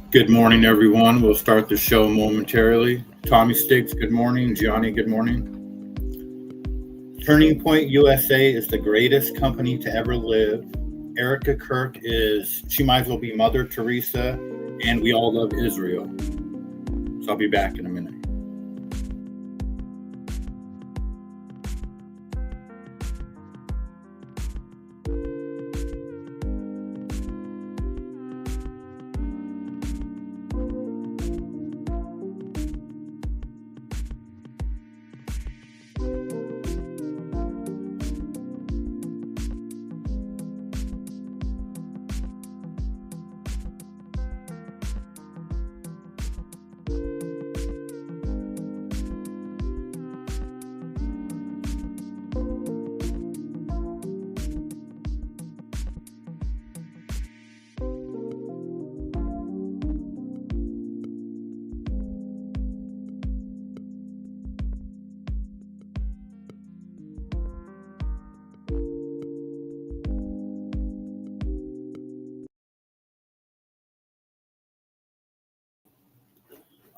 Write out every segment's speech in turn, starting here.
Good morning, everyone. We'll start the show momentarily. Tommy Stiggs, good morning. Johnny, good morning. Turning Point USA is the greatest company to ever live. Erica Kirk she might as well be Mother Teresa, and we all love Israel. So I'll be back in a minute.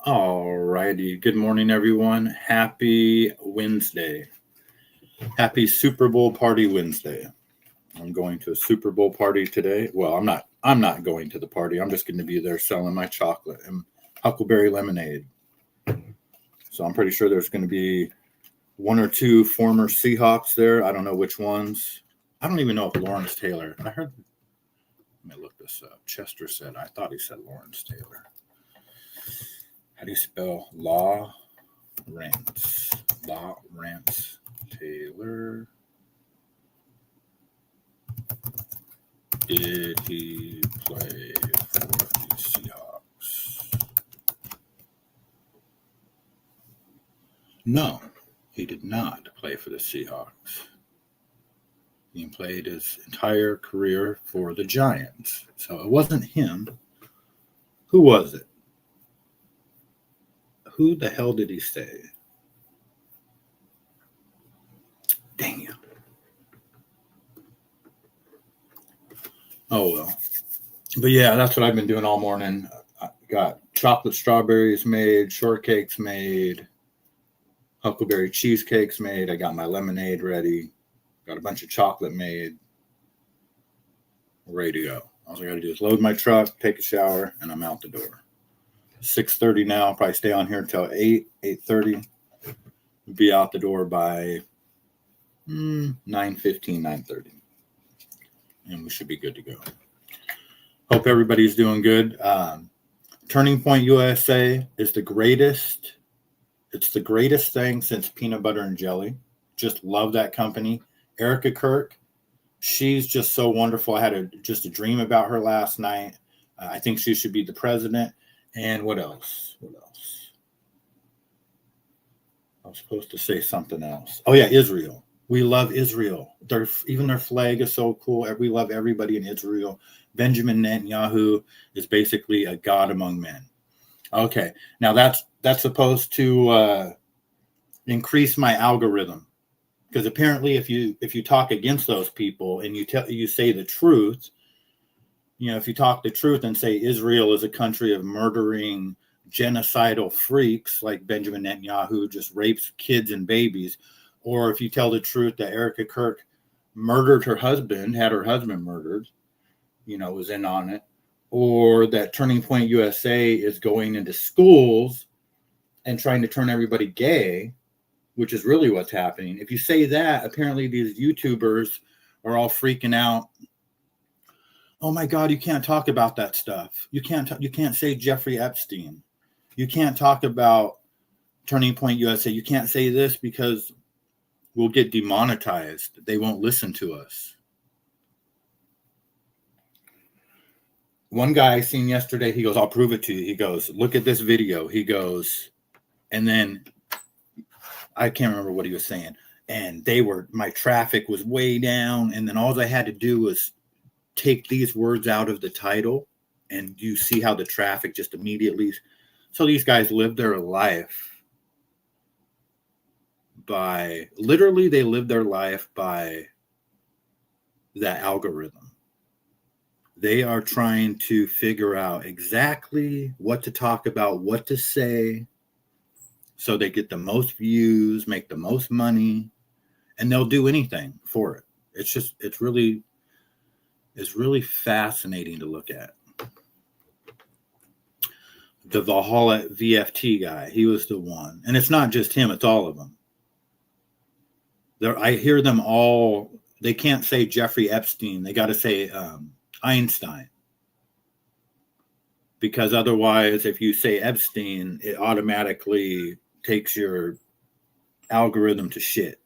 All righty. Good morning, everyone. Happy Wednesday. Happy Super Bowl Party Wednesday. I'm going to a Super Bowl party today. Well, I'm not going to the party. I'm just going to be there selling my chocolate and huckleberry lemonade. So I'm pretty sure there's going to be one or two former Seahawks there. I don't know which ones. I don't even know if Lawrence Taylor. Let me look this up. Chester said, I thought he said Lawrence Taylor. How do you spell Lawrence Taylor? Did he play for the Seahawks? No, he did not play for the Seahawks. He played his entire career for the Giants. So it wasn't him. Who was it? Who the hell did he say? Dang it. Oh, well. But yeah, that's what I've been doing all morning. I got chocolate strawberries made, shortcakes made, huckleberry cheesecakes made. I got my lemonade ready. Got a bunch of chocolate made. We're ready to go. All I got to do is load my truck, take a shower, and I'm out the door. 6:30 now. I'll probably stay on here until 8:30. Be out the door by 9:15, 9:30. And we should be good to go. Hope everybody's doing good. Turning Point USA is the greatest. It's the greatest thing since peanut butter and jelly. Just love that company. Erica Kirk, she's just so wonderful. I had just a dream about her last night. I think she should be the president. And what else? I was supposed to say something else. Oh, yeah, Israel. We love Israel. Even their flag is so cool. We love everybody in Israel. Benjamin Netanyahu is basically a god among men. Okay, now that's supposed to increase my algorithm, because apparently if you talk against those people and you say the truth, if you talk the truth and say Israel is a country of murdering genocidal freaks like Benjamin Netanyahu just rapes kids and babies, or if you tell the truth that Erica Kirk murdered her husband, had her husband murdered, was in on it, or that Turning Point USA is going into schools and trying to turn everybody gay, which is really what's happening. If you say that, apparently these YouTubers are all freaking out. Oh my God, you can't talk about that stuff. You can't say Jeffrey Epstein. You can't talk about Turning Point USA. You can't say this because we'll get demonetized. They won't listen to us. One guy I seen yesterday, he goes, I'll prove it to you. He goes, look at this video. He goes, and then I can't remember what he was saying. And my traffic was way down. And then all I had to do was take these words out of the title, and you see how the traffic just immediately. So these guys live their life by that algorithm. They are trying to figure out exactly what to talk about, what to say, so they get the most views, make the most money, and they'll do anything for it. It's really fascinating to look at. The Valhalla VFT guy, he was the one. And it's not just him, it's all of them. I hear them all. They can't say Jeffrey Epstein. They got to say Einstein. Because otherwise, if you say Epstein, it automatically takes your algorithm to shit.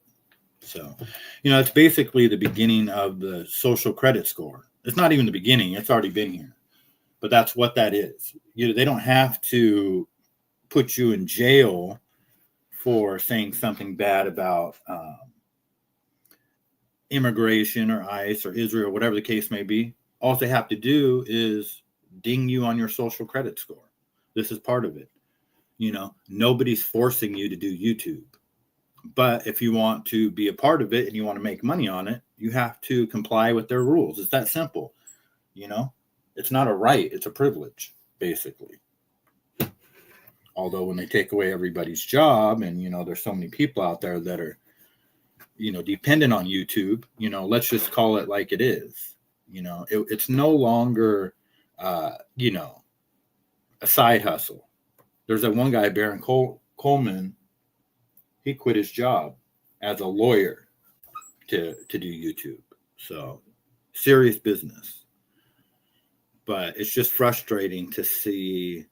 So, it's basically the beginning of the social credit score. It's not even the beginning. It's already been here. But that's what that is. They don't have to put you in jail for saying something bad about immigration or ICE or Israel, whatever the case may be. All they have to do is ding you on your social credit score. This is part of it. Nobody's forcing you to do YouTube. But if you want to be a part of it and you want to make money on it, you have to comply with their rules. It's that simple. It's not a right. It's a privilege, basically. Although when they take away everybody's job and, there's so many people out there that are, dependent on YouTube, let's just call it like it is. It's no longer, a side hustle. There's that one guy, Baron Coleman. He quit his job as a lawyer to do YouTube. So serious business. But it's just frustrating to see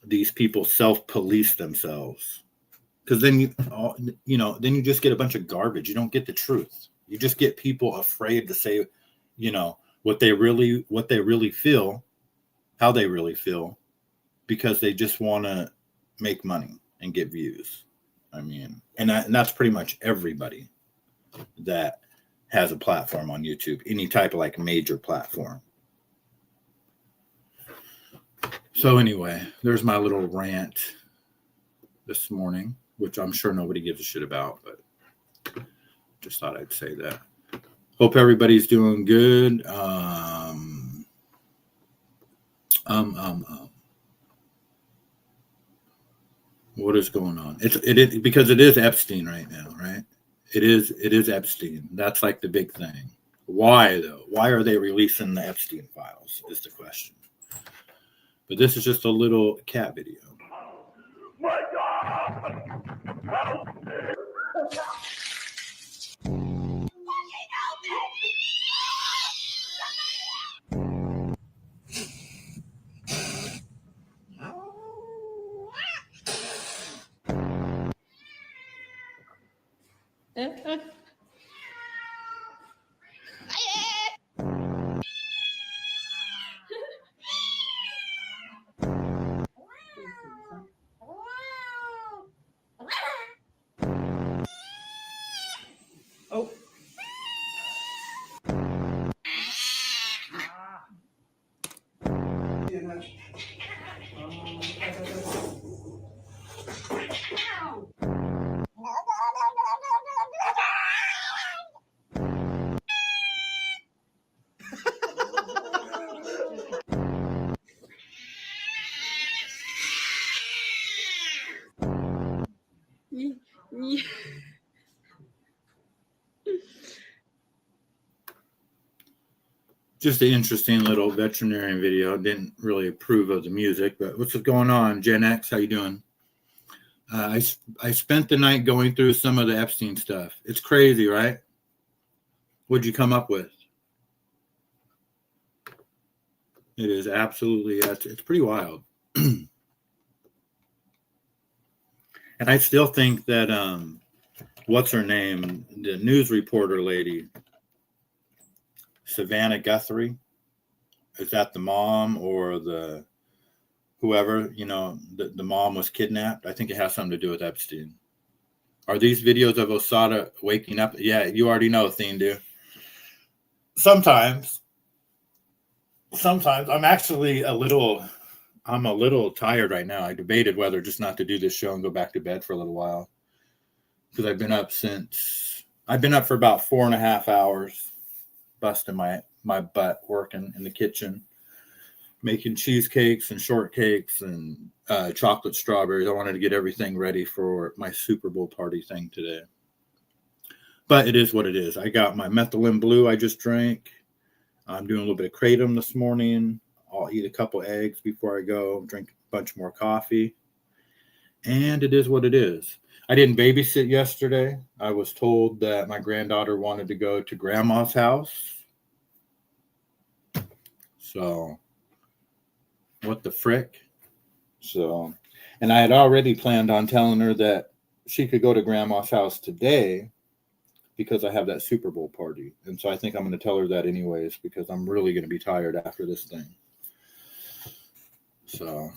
these people self-police themselves. Because then you just get a bunch of garbage. You don't get the truth. You just get people afraid to say, what they really feel, how they really feel, because they just want to make money and get views. And that's pretty much everybody that has a platform on YouTube, any type of major platform. So anyway, there's my little rant this morning, which I'm sure nobody gives a shit about, but just thought I'd say that. Hope everybody's doing good. What is going on? It is because it is Epstein right now, right? It is Epstein. That's the big thing. Why though? Why are they releasing the Epstein files is the question. But this is just a little cat video. My God! Help me! Oh. Just an interesting little veterinarian video. Didn't really approve of the music, but what's going on, Gen X? How you doing? I spent the night going through some of the Epstein stuff. It's crazy, right? What'd you come up with? It is absolutely, it's pretty wild. And I still think that, what's her name? The news reporter lady, Savannah Guthrie, is that the mom or the whoever, the mom was kidnapped? I think it has something to do with Epstein. Are these videos of Mossada waking up? Yeah, you already know, Thindu. Sometimes I'm actually a little tired right now. I debated whether just not to do this show and go back to bed for a little while, because I've been up for about 4.5 hours, busting my my butt working in the kitchen, making cheesecakes and shortcakes and chocolate strawberries. I wanted to get everything ready for my Super Bowl party thing today. But it is what it is. I got my methylene blue I just drank. I'm doing a little bit of kratom this morning. I'll eat a couple eggs before I go, drink a bunch more coffee. And it is what it is. I didn't babysit yesterday. I was told that my granddaughter wanted to go to grandma's house. So, what the frick? So, and I had already planned on telling her that she could go to grandma's house today because I have that Super Bowl party. And so I think I'm going to tell her that anyways because I'm really going to be tired after this thing. So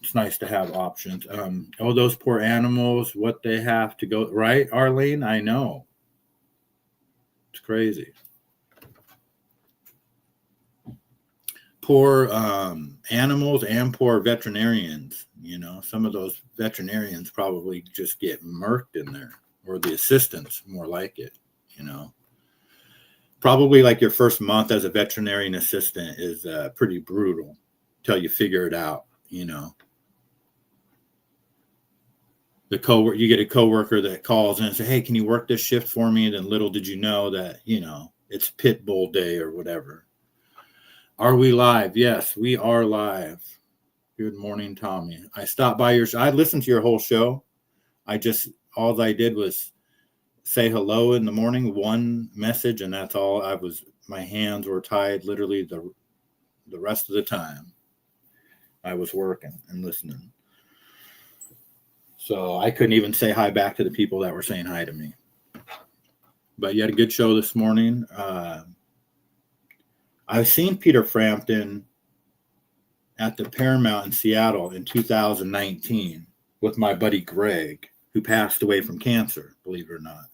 it's nice to have options. Oh, those poor animals, what they have to go, right, Arlene? I know. It's crazy. Poor animals and poor veterinarians. You know, some of those veterinarians probably just get murked in there, or the assistants, more like it, you know. Probably like your first month as a veterinarian assistant is pretty brutal till you figure it out, you know. You get a coworker that calls in and says, hey, can you work this shift for me? And then little did you know that, you know, it's pit bull day or whatever. Are we live? Yes, we are live. Good morning, Tommy. I stopped by I listened to your whole show. All I did was say hello in the morning, one message, and that's all. My hands were tied literally the rest of the time. I was working and listening. So I couldn't even say hi back to the people that were saying hi to me. But you had a good show this morning. I've seen Peter Frampton at the Paramount in Seattle in 2019 with my buddy Greg, who passed away from cancer, believe it or not.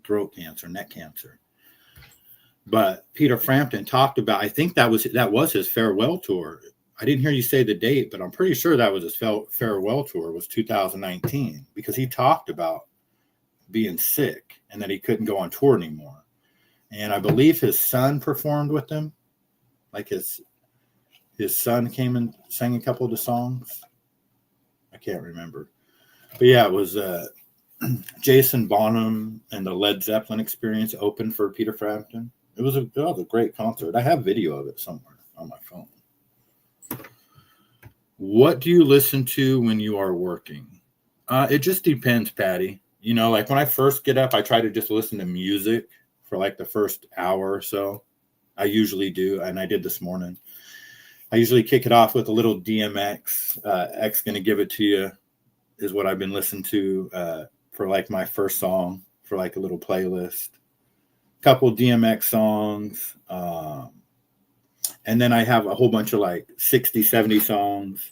Throat cancer, neck cancer. But Peter Frampton talked about, I think that was his farewell tour. I didn't hear you say the date, but I'm pretty sure that was his farewell tour was 2019 because he talked about being sick and that he couldn't go on tour anymore. And I believe his son performed with him. Like his son came and sang a couple of the songs. I can't remember. But yeah, it was Jason Bonham and the Led Zeppelin Experience opened for Peter Frampton. It was a great concert. I have video of it somewhere on my phone. What do you listen to when you are working? It just depends, Patty. You know, like when I first get up, I try to just listen to music for like the first hour or so. I usually do, and I did this morning. I usually kick it off with a little DMX. X Gonna Give It To You is what I've been listening to for like my first song for like a little playlist. Couple DMX songs. And then I have a whole bunch of like 60, 70 songs.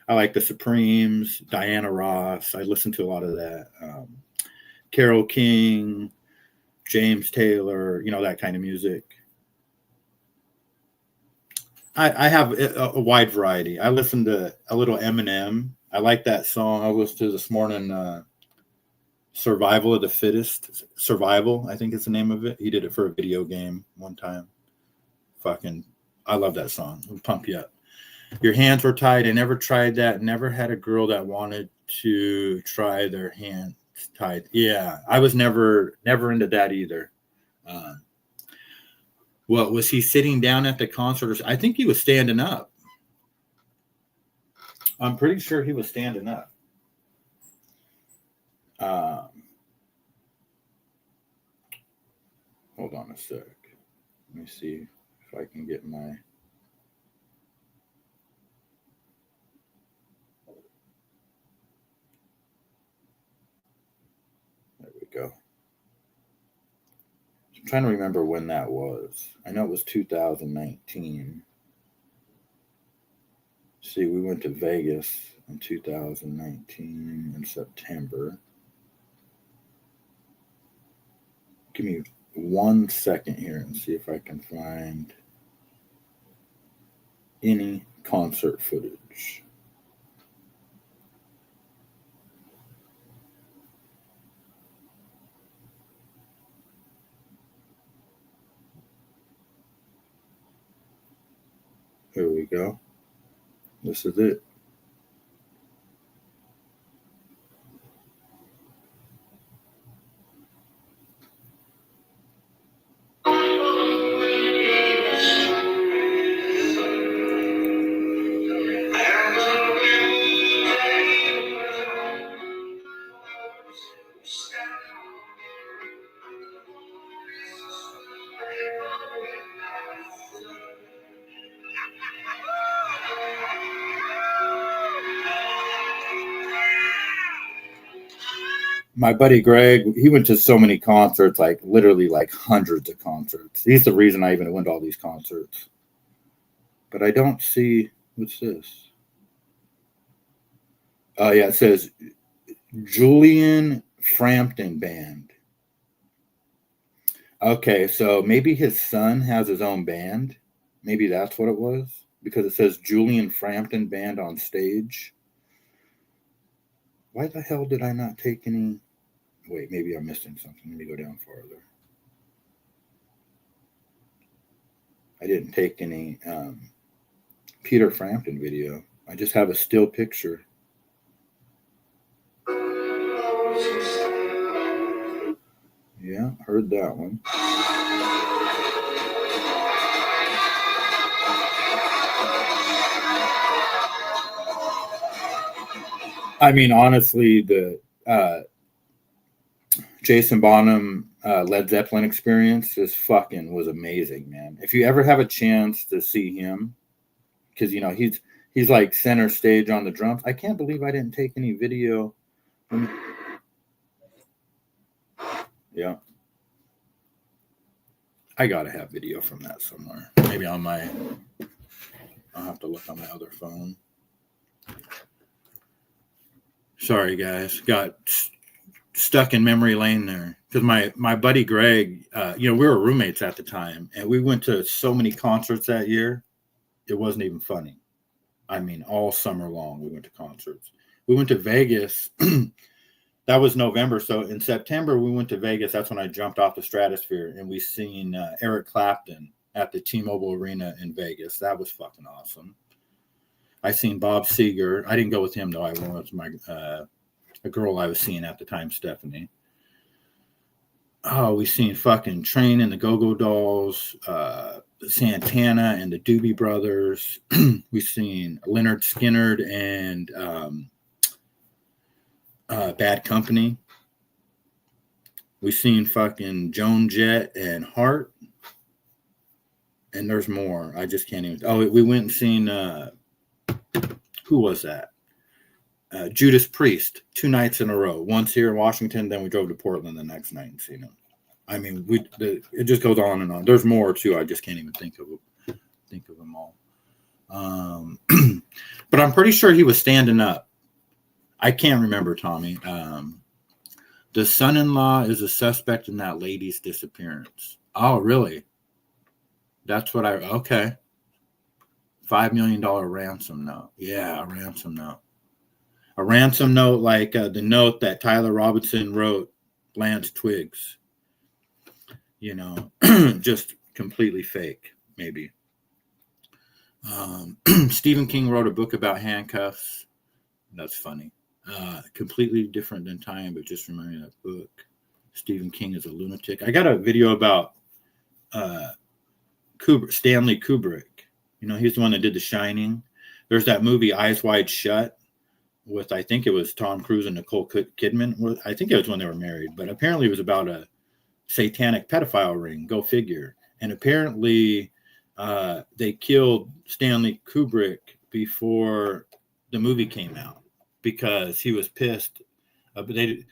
I like the Supremes, Diana Ross. I listen to a lot of that. Carole King, James Taylor, you know, that kind of music. I have a wide variety. I listen to a little Eminem. I like that song I listened to this morning, Survival of the Fittest. Survival, I think is the name of it. He did it for a video game one time. I love that song. It'll pump you up. Your hands were tied. I never tried that. Never had a girl that wanted to try their hands tied. Yeah, I was never into that either. What was he sitting down at the concert? I think he was standing up. I'm pretty sure he was standing up. Hold on a sec. Let me see if I can get my. There we go. I'm trying to remember when that was. I know it was 2019. See, we went to Vegas in 2019 in September. Give me 1 second here and see if I can find any concert footage. Here we go. This is it. My buddy Greg, he went to so many concerts, like literally like hundreds of concerts. He's the reason I even went to all these concerts. But I don't see, what's this? Oh, yeah, it says Julian Frampton Band. Okay, so maybe his son has his own band. Maybe that's what it was, because it says Julian Frampton Band on stage. Why the hell did I not take any? Wait, maybe I'm missing something. Let me go down farther. I didn't take any Peter Frampton video. I just have a still picture. Yeah, heard that one. I mean, honestly, the Jason Bonham Led Zeppelin experience was amazing, man. If you ever have a chance to see him, because he's like center stage on the drums. I can't believe I didn't take any video. Yeah, I gotta have video from that somewhere. Maybe on my. I'll have to look on my other phone. Sorry, guys, got stuck in memory lane there because my buddy Greg, we were roommates at the time, and we went to so many concerts that year. It wasn't even funny. I mean, all summer long we went to concerts. We went to Vegas. That was November. So in September we went to Vegas. That's when I jumped off the stratosphere, and we seen Eric Clapton at the T-Mobile Arena in Vegas. That was fucking awesome. I seen Bob Seger. I didn't go with him though. I went with my a girl I was seeing at the time, Stephanie. Oh, we seen fucking Train and the Go-Go Dolls, Santana and the Doobie Brothers. We seen Leonard Skinner and Bad Company. We seen fucking Joan Jett and Hart. And there's more. I just can't even. Oh, we went and seen. Who was that? Judas Priest 2 nights in a row. Once here in Washington, then we drove to Portland the next night and seen him. I mean, it just goes on and on. There's more too. I just can't even think of them all. But I'm pretty sure he was standing up. I can't remember, Tommy. The son-in-law is a suspect in that lady's disappearance. Oh, really? That's what okay. $5 million ransom note. Yeah, a ransom note. A ransom note like the note that Tyler Robinson wrote Lance Twiggs. Just completely fake, maybe. Stephen King wrote a book about handcuffs. That's funny. Completely different than Time, but just remembering that book. Stephen King is a lunatic. I got a video about Stanley Kubrick. He's the one that did The Shining. There's that movie Eyes Wide Shut with, I think it was Tom Cruise and Nicole Kidman. I think it was when they were married, but apparently it was about a satanic pedophile ring. Go figure. And apparently they killed Stanley Kubrick before the movie came out because he was pissed. But they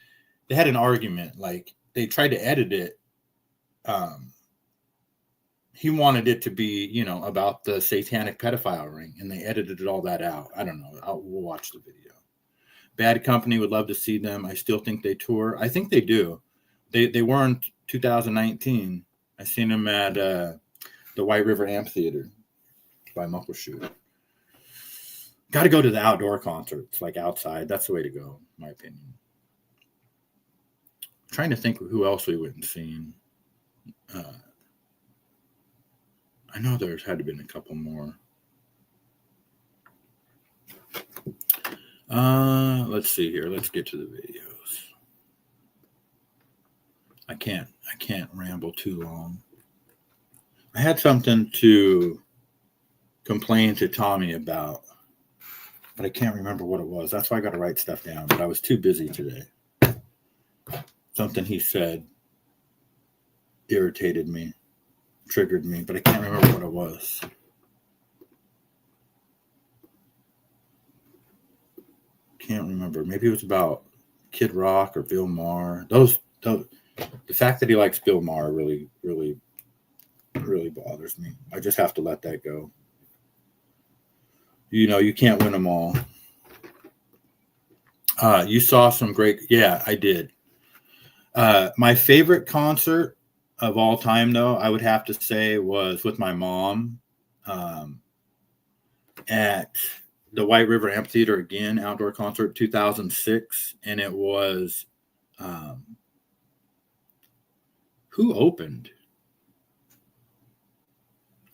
had an argument. Like, they tried to edit it. He wanted it to be, about the satanic pedophile ring, and they edited all that out. I don't know. We'll watch the video. Bad Company, would love to see them. I still think they tour. I think they do. They were in 2019. I seen them at the White River Amphitheater by Muckleshoot. Got to go to the outdoor concerts, like outside. That's the way to go, in my opinion. I'm trying to think who else we went and seen. I know there's had to been a couple more. Let's see here. Let's get to the videos. I can't ramble too long. I had something to complain to Tommy about, but I can't remember what it was. That's why I got to write stuff down, but I was too busy today. Something he said irritated me, triggered me, but I can't remember what it was. Can't remember. Maybe it was about Kid Rock or Bill Maher. The fact that he likes Bill Maher really bothers me. I just have to let that go. You can't win them all. You saw some great. Yeah, I did. My favorite concert of all time, though, I would have to say was with my mom at the White River Amphitheater again, outdoor concert, 2006, and it was who opened?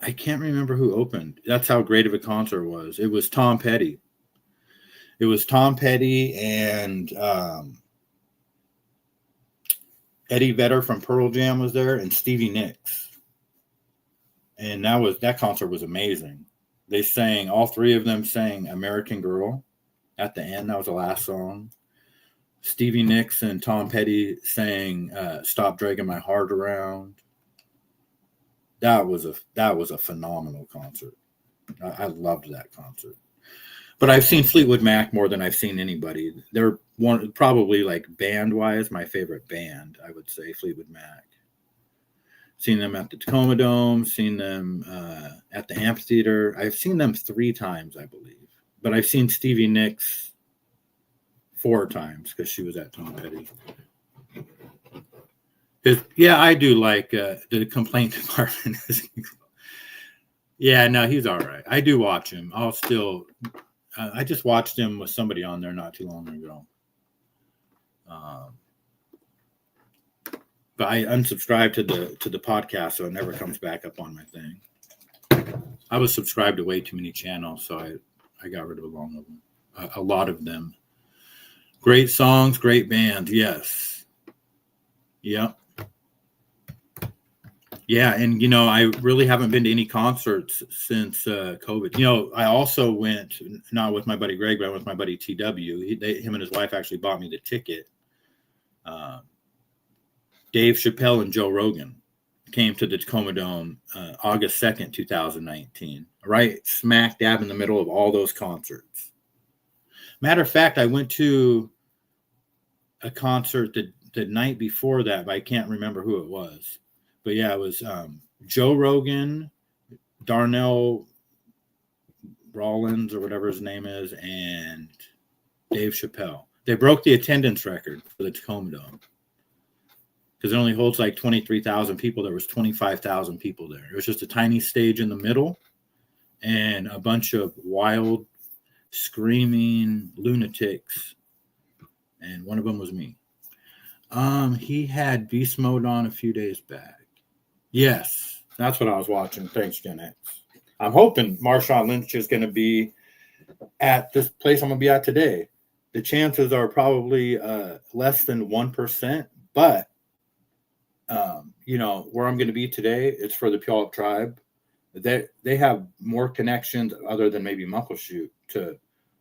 I can't remember who opened. That's how great of a concert it was. It was Tom Petty. It was Tom Petty and Eddie Vedder from Pearl Jam was there, and Stevie Nicks. And that concert was amazing. They sang, all three of them sang American Girl at the end. That was the last song. Stevie Nicks and Tom Petty sang Stop Dragging My Heart Around. That was a phenomenal concert. I loved that concert. But I've seen Fleetwood Mac more than I've seen anybody. They're probably like band-wise, my favorite band, I would say, Fleetwood Mac. Seen them at the Tacoma Dome, seen them at the amphitheater. I've seen them 3 times, I believe. But I've seen Stevie Nicks 4 times because she was at Tom Petty. Yeah, I do like the complaint department. Yeah, no, he's all right. I do watch him. I'll still... I just watched him with somebody on there not too long ago. But I unsubscribed to the podcast, so it never comes back up on my thing. I was subscribed to way too many channels, so I got rid of a lot of them. Great songs, great bands, yes. Yep. Yeah, and I really haven't been to any concerts since COVID. I also went, not with my buddy Greg, but with my buddy TW. Him and his wife actually bought me the ticket. Dave Chappelle and Joe Rogan came to the Tacoma Dome August 2nd, 2019, right smack dab in the middle of all those concerts. Matter of fact, I went to a concert the night before that, but I can't remember who it was. But yeah, it was Joe Rogan, Darnell Rollins, or whatever his name is, and Dave Chappelle. They broke the attendance record for the Tacoma Dome because it only holds like 23,000 people. There was 25,000 people there. It was just a tiny stage in the middle and a bunch of wild, screaming lunatics, and one of them was me. He had Beast Mode on a few days back. Yes, that's what I was watching. Thanks, Gen X. I'm hoping Marshawn Lynch is going to be at this place I'm going to be at today. The chances are probably less than 1%, but where I'm going to be today, it's for the Puyallup tribe. They have more connections other than maybe Muckleshoot to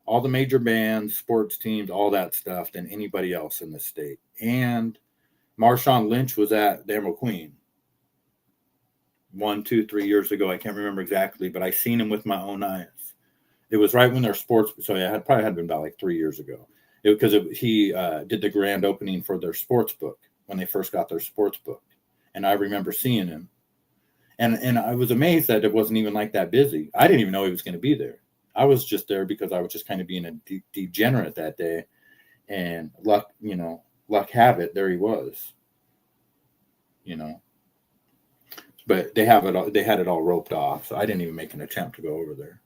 all the major bands, sports teams, all that stuff than anybody else in the state. And Marshawn Lynch was at the Emerald Queen 1, 2, 3 years ago. I can't remember exactly, but I seen him with my own eyes. It was right when their sports. So yeah, it probably had been about like 3 years ago. Because he did the grand opening for their sports book when they first got their sports book, and I remember seeing him, and I was amazed that it wasn't even like that busy. I didn't even know he was going to be there. I was just there because I was just kind of being a degenerate that day, and luck have it, there he was. But they had it all roped off, so I didn't even make an attempt to go over there.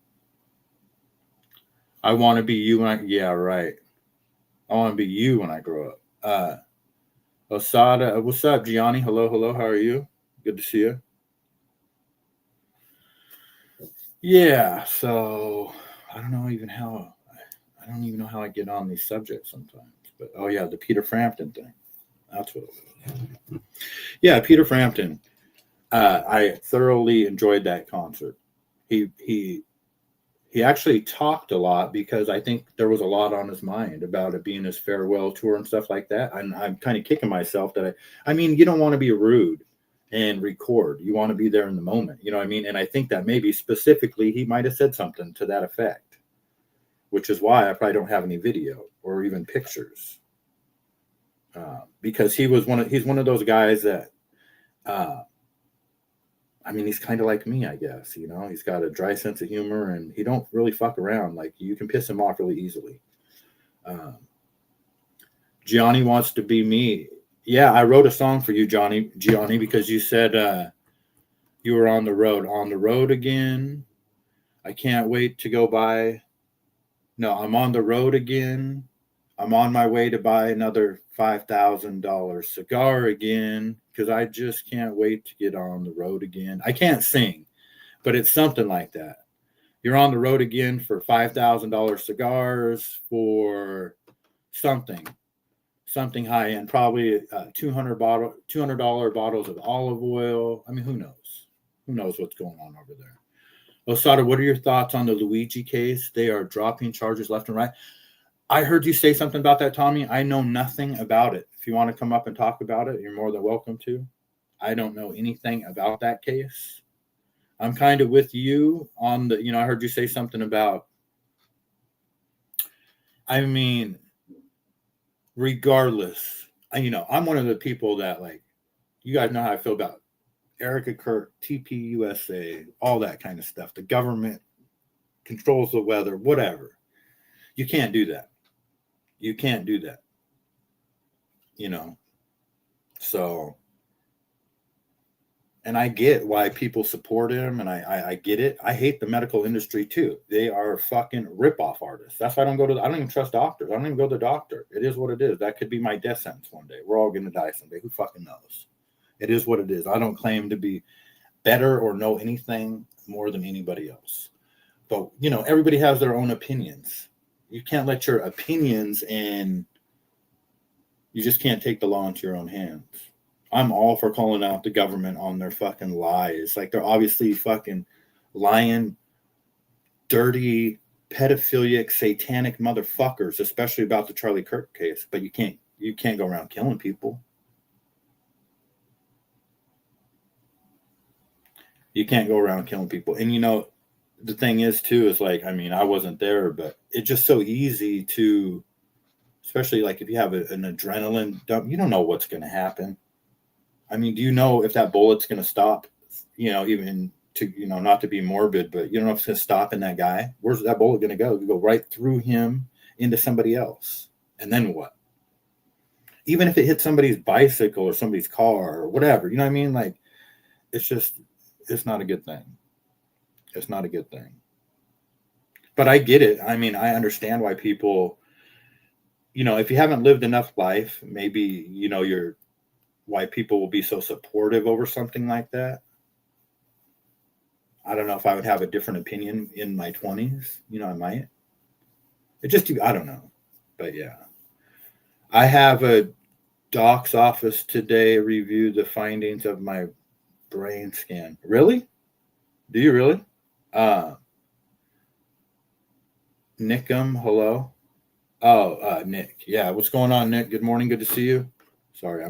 I want to be you yeah, right. I want to be you when I grow up. Mossada, what's up, Gianni? Hello. How are you? Good to see you. Yeah, so I don't know even how. I I don't even know how I get on these subjects sometimes. But oh yeah, the Peter Frampton thing. That's what it was. Yeah, Peter Frampton. I thoroughly enjoyed that concert. He actually talked a lot because I think there was a lot on his mind about it being his farewell tour and stuff like that. I'm kind of kicking myself that I mean, you don't want to be rude and record. You want to be there in the moment. You know what I mean? And I think that maybe specifically he might have said something to that effect, which is why I probably don't have any video or even pictures. Because he's one of those guys that, I mean, he's kind of like me, I guess, you know, he's got a dry sense of humor and he don't really fuck around. Like you can piss him off really easily. Gianni wants to be me. Yeah. I wrote a song for you, Gianni, because you said, you were on the road again. I can't wait to go by. No, I'm on the road again. I'm on my way to buy another $5,000 cigar again because I just can't wait to get on the road again. I can't sing, but it's something like that. You're on the road again for $5,000 cigars for something high end, probably $200 bottles of olive oil. I mean, who knows? Who knows what's going on over there? Mossada, what are your thoughts on the Luigi case? They are dropping charges left and right. I heard you say something about that, Tommy. I know nothing about it. If you want to come up and talk about it, you're more than welcome to. I don't know anything about that case. I'm kind of with you on the, you know, I heard you say something about, I mean, regardless, you know, I'm one of the people that like, you guys know how I feel about Erica Kirk, TPUSA, all that kind of stuff. The government controls the weather, whatever. You can't do that. You can't do that. You know, so, and I get why people support him, and I get it. I hate the medical industry too. They are fucking ripoff artists. That's why I don't even trust doctors. I don't even go to the doctor. It is what it is. That could be my death sentence one day. We're all going to die someday. Who fucking knows? It is what it is. I don't claim to be better or know anything more than anybody else. But, you know, everybody has their own opinions. You can't let your opinions and you just can't take the law into your own hands. I'm all for calling out the government on their fucking lies. Like they're obviously fucking lying, dirty, pedophilic, satanic motherfuckers, especially about the Charlie Kirk case. But you can't go around killing people. You can't go around killing people. And you know, the thing is too, is like, I mean, I wasn't there, but it's just so easy to, especially like if you have an adrenaline dump, you don't know what's going to happen. I mean, do you know if that bullet's going to stop, you know, even to, you know, not to be morbid, but you don't know if it's going to stop in that guy. Where's that bullet going to go? You go right through him into somebody else. And then what? Even if it hits somebody's bicycle or somebody's car or whatever, you know what I mean? Like, it's not a good thing. It's not a good thing. But I get it. I mean, I understand why people, you know, if you haven't lived enough life, maybe, you know, why people will be so supportive over something like that. I don't know if I would have a different opinion in my 20s. You know, I might. I don't know. But yeah. I have a doc's office today review the findings of my brain scan. Really? Do you really? Nickum, hello. Oh, Nick. Yeah, what's going on, Nick? Good morning. Good to see you. Sorry,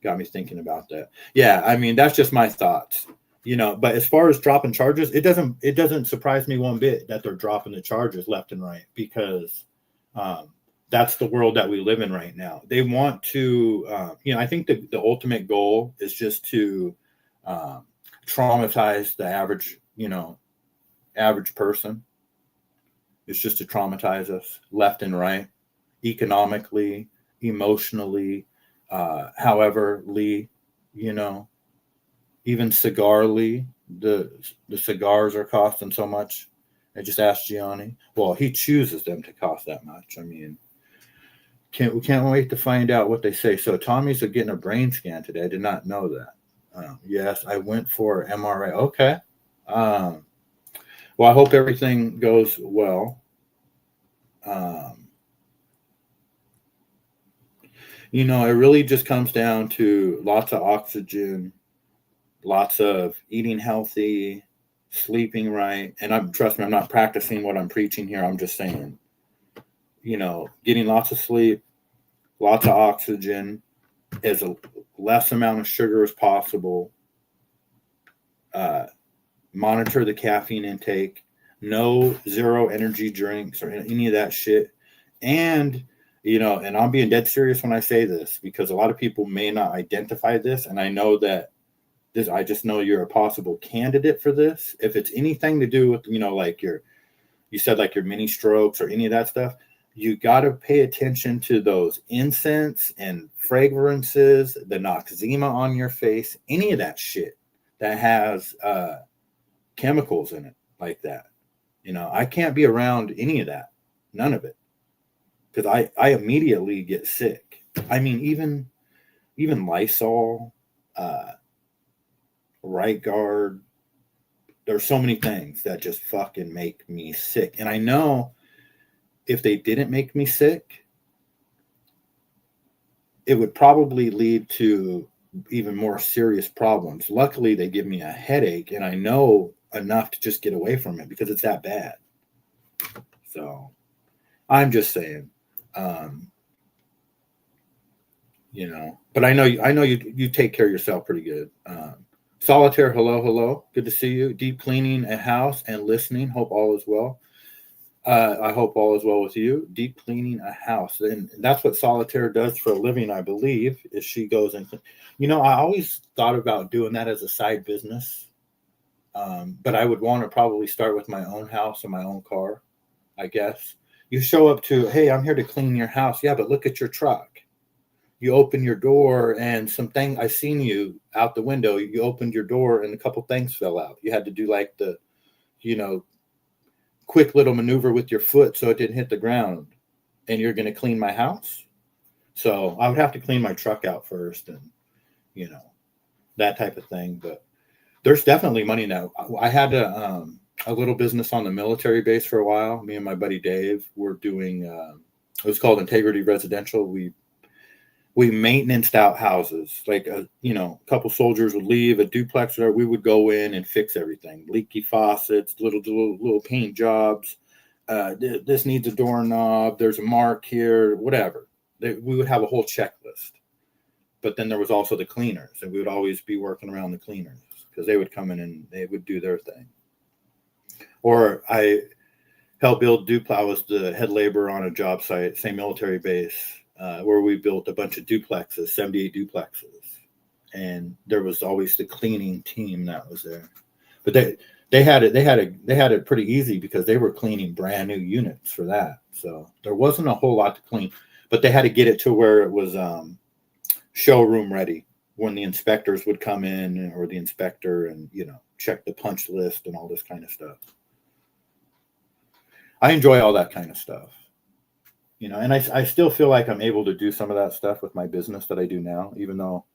got me thinking about that. Yeah, I mean, that's just my thoughts. You know, but as far as dropping charges, it doesn't surprise me one bit that they're dropping the charges left and right because that's the world that we live in right now. They want to, you know, I think the ultimate goal is just to traumatize the average person. It's just to traumatize us left and right, economically, emotionally, however, Lee, you know, even cigarly, the cigars are costing so much. I just asked Gianni. Well, he chooses them to cost that much. I mean, we can't wait to find out what they say. So Tommy's getting a brain scan today. I did not know that. Yes, I went for MRI. Okay. Well, I hope everything goes well. You know, it really just comes down to lots of oxygen, lots of eating healthy, sleeping right. And trust me, I'm not practicing what I'm preaching here. I'm just saying, you know, getting lots of sleep, lots of oxygen, as a less amount of sugar as possible. Monitor the caffeine intake. No zero energy drinks or any of that shit. And, you know, and I'm being dead serious when I say this, because a lot of people may not identify this. And I know that I just know you're a possible candidate for this. If it's anything to do with, you know, like you said, like your mini strokes or any of that stuff, you got to pay attention to those incense and fragrances, the Noxzema on your face, any of that shit that has chemicals in it like that. You know, I can't be around any of that, none of it, because I immediately get sick. I mean, even Lysol, Right Guard. There's so many things that just fucking make me sick. And I know if they didn't make me sick, it would probably lead to even more serious problems. Luckily, they give me a headache, and I know enough to just get away from it because it's that bad. So I'm just saying, you know, but I know you take care of yourself pretty good. Solitaire, hello. Good to see you. Deep cleaning a house and listening. Hope all is well. I hope all is well with you. Deep cleaning a house. And that's what Solitaire does for a living, I believe, is she goes and, you know, I always thought about doing that as a side business. But I would want to probably start with my own house and my own car, I guess. You show up to, hey, I'm here to clean your house. Yeah, but look at your truck. You open your door and I seen you out the window. You opened your door and a couple things fell out. You had to do like the, you know, quick little maneuver with your foot so it didn't hit the ground. And you're going to clean my house? So I would have to clean my truck out first and, you know, that type of thing. But there's definitely money now. I had a little business on the military base for a while. Me and my buddy Dave were doing, it was called Integrity Residential. We maintenanced out houses. Like, you know, a couple soldiers would leave a duplex, or we would go in and fix everything. Leaky faucets, little paint jobs. This needs a doorknob. There's a mark here, whatever. We would have a whole checklist. But then there was also the cleaners, and we would always be working around the cleaners because they would come in and they would do their thing. Or I helped build duplex. I was the head laborer on a job site, same military base. Where we built a bunch of duplexes, 78 duplexes, and there was always the cleaning team that was there. But they had it pretty easy because they were cleaning brand new units for that. So there wasn't a whole lot to clean, but they had to get it to where it was showroom ready when the inspectors would come in, or the inspector, and, you know, check the punch list and all this kind of stuff. I enjoy all that kind of stuff. You know, and I still feel like I'm able to do some of that stuff with my business that I do now, even though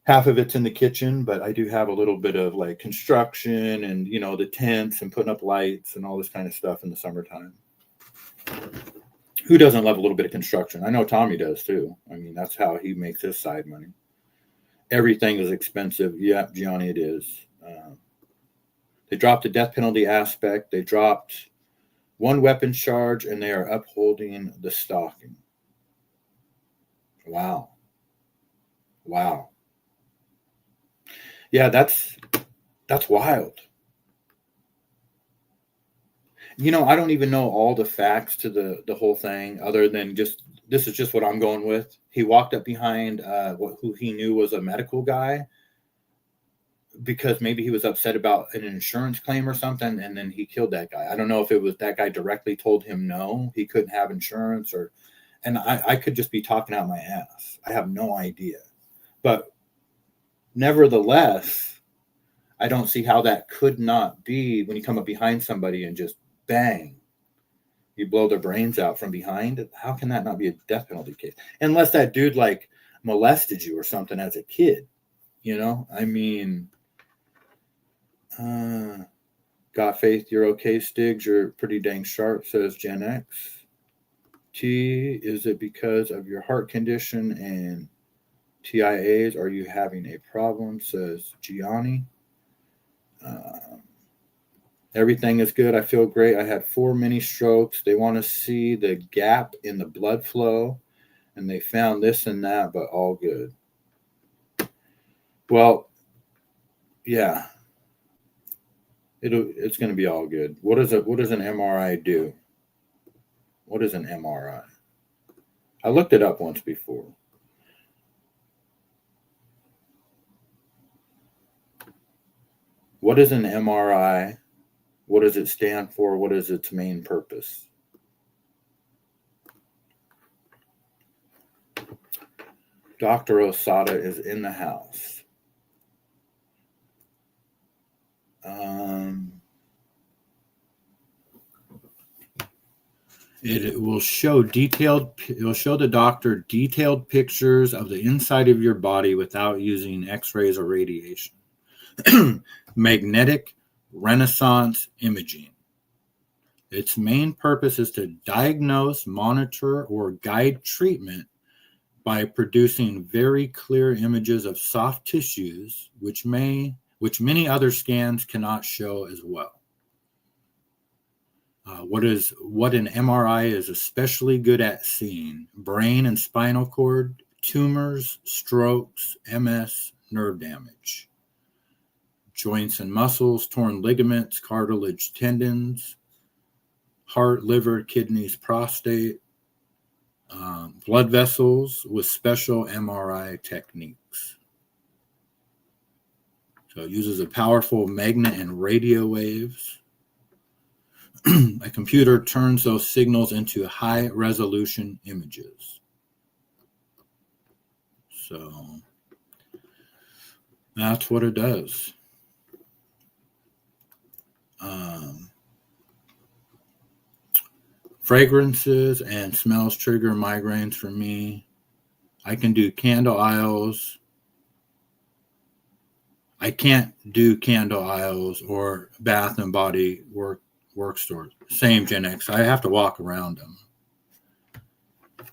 half of it's in the kitchen, but I do have a little bit of like construction and, you know, the tents and putting up lights and all this kind of stuff in the summertime. Who doesn't love a little bit of construction? I know Tommy does too. I mean, that's how he makes his side money. Everything is expensive. Yeah, Gianni, it is. They dropped the death penalty aspect. They dropped one weapon charge, and they are upholding the stalking. Wow. Yeah, that's wild. You know, I don't even know all the facts to the whole thing, other than just, this is just what I'm going with. He walked up behind who he knew was a medical guy, because maybe he was upset about an insurance claim or something, and then he killed that guy. I don't know if it was that guy directly told him no, he couldn't have insurance, and I could just be talking out my ass. I have no idea. But nevertheless, I don't see how that could not be when you come up behind somebody and just bang, you blow their brains out from behind. How can that not be a death penalty case? Unless that dude like molested you or something as a kid, you know? I mean, Got faith, you're okay, Stiggs. You're pretty dang sharp, says Gen X. T, is it because of your heart condition and TIAs? Are you having a problem, says Gianni. Everything is good. I feel great. I had 4 mini strokes. They want to see the gap in the blood flow, and they found this and that, but all good. Well, yeah, it's going to be all good. What does an MRI do? What is an MRI? I looked it up once before. What is an MRI? What does it stand for? What is its main purpose? Dr. Osada is in the house. It will show the doctor detailed pictures of the inside of your body without using x-rays or radiation. Magnetic resonance imaging. Its main purpose is to diagnose, monitor, or guide treatment by producing very clear images of soft tissues, which many other scans cannot show as well. What an MRI is especially good at seeing: brain and spinal cord, tumors, strokes, MS, nerve damage, joints and muscles, torn ligaments, cartilage, tendons, heart, liver, kidneys, prostate, blood vessels with special MRI techniques. So it uses a powerful magnet and radio waves. A computer turns those signals into high-resolution images. So that's what it does. Fragrances and smells trigger migraines for me. I can do candle aisles. I can't do candle aisles or Bath and Body work stores. Same, Gen X. I have to walk around them.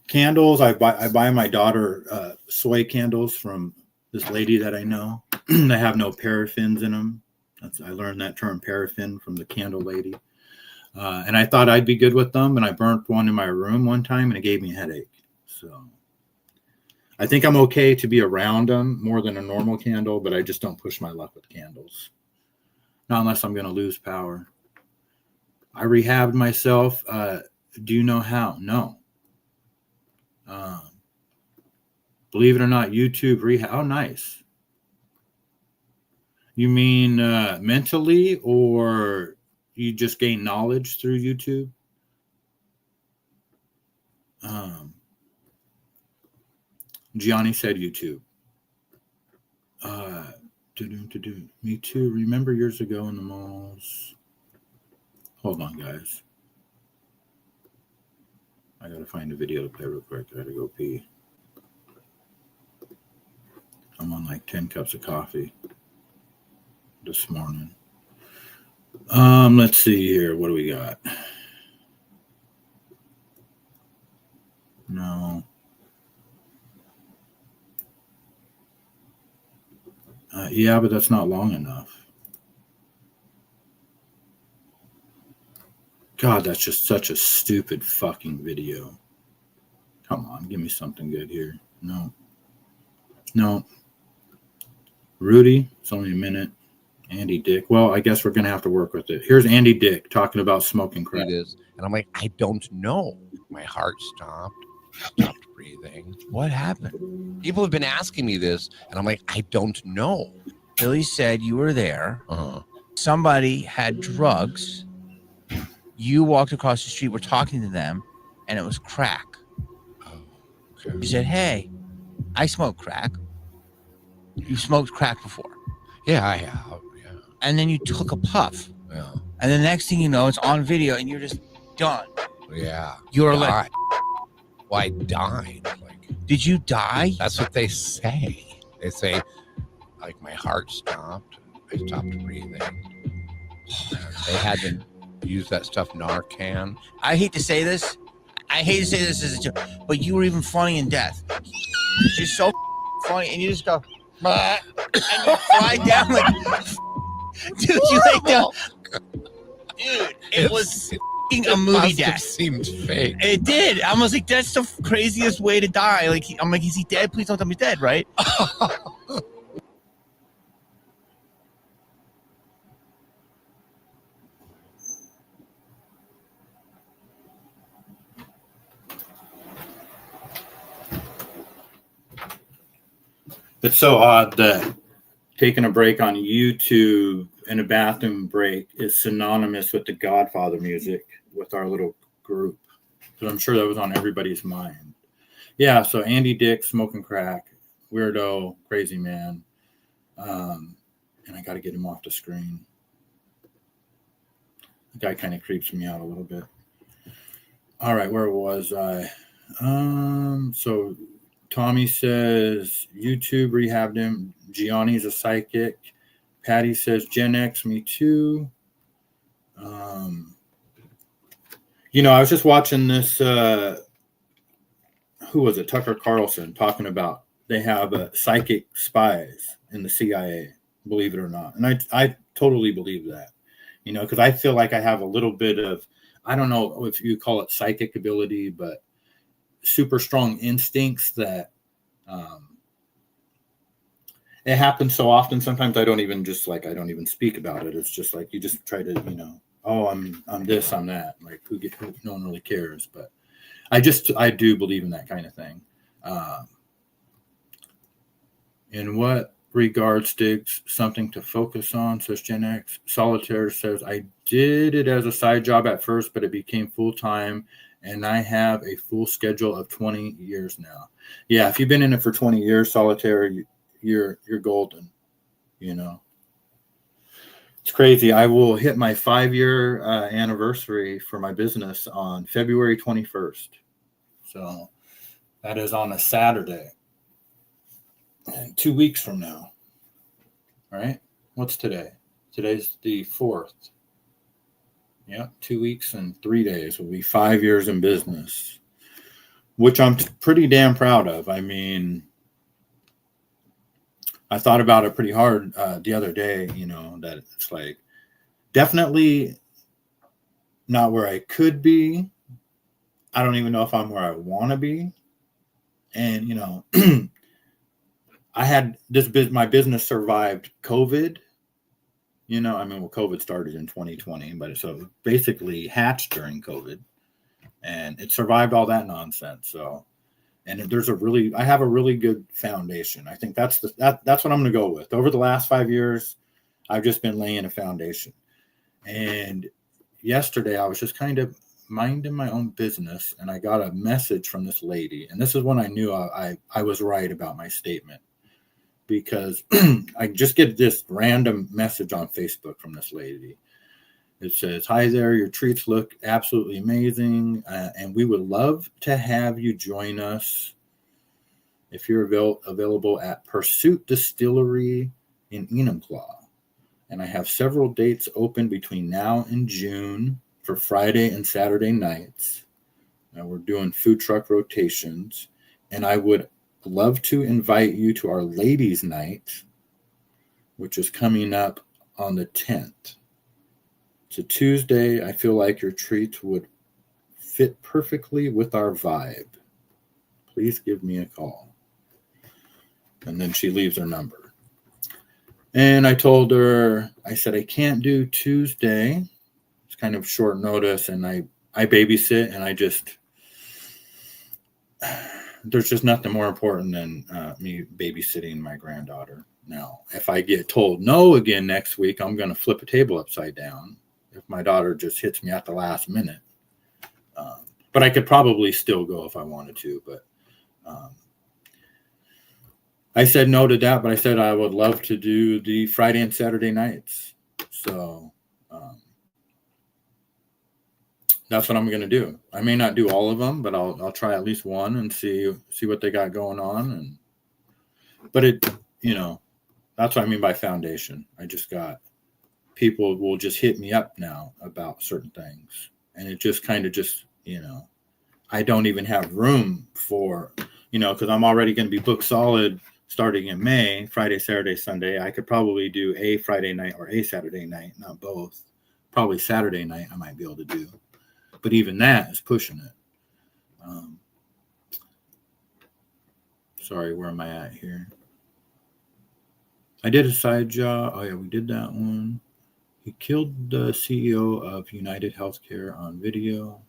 Candles, I buy my daughter soy candles from this lady that I know. They have no paraffins in them. I learned that term paraffin from the candle lady. And I thought I'd be good with them, and I burnt one in my room one time, and it gave me a headache. So I think I'm okay to be around them more than a normal candle, but I just don't push my luck with candles. Not unless I'm going to lose power. I rehabbed myself. Do you know how? No. Believe it or not, YouTube rehab. Oh, nice. You mean mentally, or you just gain knowledge through YouTube? Gianni said YouTube. Me too. Remember years ago in the malls. Hold on, guys. I gotta find a video to play real quick. I gotta go pee. I'm on like 10 cups of coffee this morning. Let's see here. What do we got? No. Yeah, but that's not long enough. God, that's just such a stupid fucking video. Come on, give me something good here. No. Rudy, it's only a minute. Andy Dick. Well, I guess we're going to have to work with it. Here's Andy Dick talking about smoking crack. And I'm like, I don't know. My heart stopped breathing. What happened? People have been asking me this, and I'm like, I don't know. Billy said you were there. Uh-huh. Somebody had drugs. You walked across the street, were talking to them, and it was crack. Oh, okay. You said, hey, I smoke crack. You smoked crack before. Yeah, I have. Yeah. And then you took a puff. Yeah. And the next thing you know, it's on video, and you're just done. Yeah. You're like, well, I died. Like, did you die? that's what they say. They say, like, my heart stopped. I stopped breathing. They had to use that stuff Narcan. I hate to say this. As a joke, but you were even funny in death. You're so funny, and you just go, "Bah," and you fly down like, dude, you lay down. Dude, it was a movie must have death. seemed fake. It did. I was like, that's the craziest way to die. Like, I'm like, is he dead? Please don't tell me he's dead, right? It's so odd that taking a break on YouTube and a bathroom break is synonymous with the Godfather music with our little group. Because I'm sure that was on everybody's mind. Yeah, so Andy Dick, smoking crack, weirdo, crazy man. And I got to get him off the screen. The guy kind of creeps me out a little bit. All right, where was I? So Tommy says YouTube rehabbed him. Gianni's a psychic. Patty says Gen X, me too. I was just watching this. Who was it? Tucker Carlson talking about they have psychic spies in the CIA. Believe it or not, and I totally believe that. Because I feel like I have a little bit of, I don't know if you call it psychic ability, but super strong instincts that it happens so often. Sometimes I don't even speak about it. It's just like you just try to, oh, I'm this, I'm that. Like no one really cares. But I do believe in that kind of thing. In what regard, Stiggs, something to focus on, says Gen X. Solitaire says, I did it as a side job at first, but it became full-time, and I have a full schedule of 20 years now. Yeah, if you've been in it for 20 years, Solitaire, you're golden, It's crazy. I will hit my 5-year anniversary for my business on February 21st. So that is on a Saturday. And 2 weeks from now. All right. What's today? Today's the 4th. Yeah. 2 weeks and 3 days will be 5 years in business, which I'm pretty damn proud of. I mean, I thought about it pretty hard the other day, that it's like definitely not where I could be. I don't even know if I'm where I want to be. And, I had my business survived COVID, COVID started in 2020, but so basically hatched during COVID, and it survived all that nonsense. So, and I have a really good foundation. I think that's what I'm going to go with. Over the last 5 years, I've just been laying a foundation. And yesterday I was just kind of minding my own business, and I got a message from this lady, and this is when I knew I was right about my statement. Because I just get this random message on Facebook from this lady. It says, hi there, your treats look absolutely amazing, and we would love to have you join us if you're available at Pursuit Distillery in Enumclaw. And I have several dates open between now and June for Friday and Saturday nights. And we're doing food truck rotations, and I would love to invite you to our ladies' night, which is coming up on the 10th. It's a Tuesday. I feel like your treats would fit perfectly with our vibe. Please give me a call. And then she leaves her number. And I told her, I said, I can't do Tuesday. It's kind of short notice, and I babysit, and there's just nothing more important than me babysitting my granddaughter. Now, if I get told no again next week, I'm going to flip a table upside down if my daughter just hits me at the last minute. But I could probably still go if I wanted to. But I said no to that, but I said I would love to do the Friday and Saturday nights. So that's what I'm going to do. I may not do all of them, but I'll try at least one and see what they got going on. But that's what I mean by foundation. I just got people will just hit me up now about certain things. And it just kind of just, I don't even have room for, because I'm already going to be booked solid starting in May, Friday, Saturday, Sunday. I could probably do a Friday night or a Saturday night, not both. Probably Saturday night I might be able to do. But even that is pushing it. Sorry, where am I at here? I did a side job. Oh, yeah, we did that one. He killed the CEO of United Healthcare on video.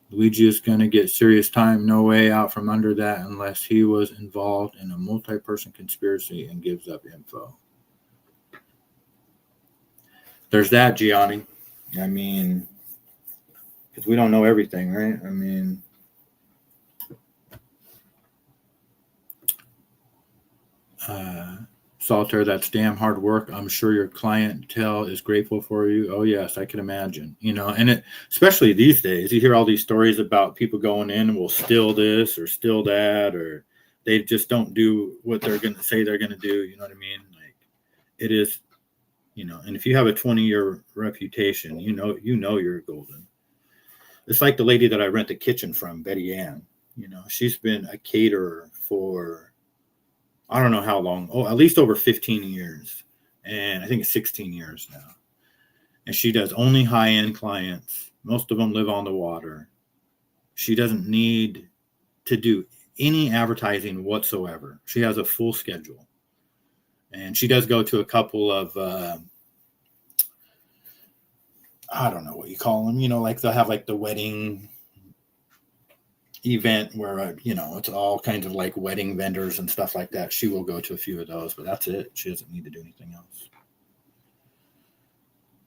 Luigi is going to get serious time. No way out from under that unless he was involved in a multi-person conspiracy and gives up info. There's that, Gianni. I mean, because we don't know everything, right? I mean, Salter, that's damn hard work. I'm sure your clientele is grateful for you. Oh, yes, I can imagine. And especially these days, you hear all these stories about people going in and will steal this or steal that, or they just don't do what they're going to say they're going to do. You know what I mean? Like, it is, and if you have a 20-year reputation, you're golden. It's like the lady that I rent the kitchen from, Betty Ann. She's been a caterer for I don't know how long. Oh, at least over 15 years. And I think it's 16 years now. And she does only high-end clients. Most of them live on the water. She doesn't need to do any advertising whatsoever. She has a full schedule. And she does go to a couple of, I don't know what you call them. Like they'll have like the wedding event where it's all kinds of like wedding vendors and stuff like that. She will go to a few of those, but that's it. She doesn't need to do anything else.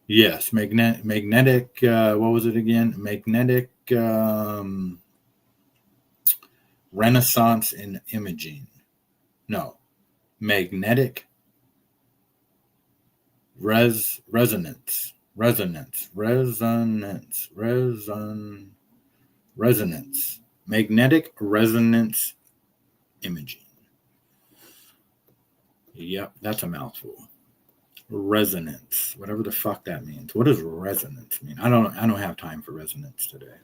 Yes, magnetic. What was it again? Magnetic renaissance in imaging. No, magnetic resonance. Magnetic resonance imaging. Yep, that's a mouthful. Resonance, whatever the fuck that means. What does resonance mean? I don't have time for resonance today.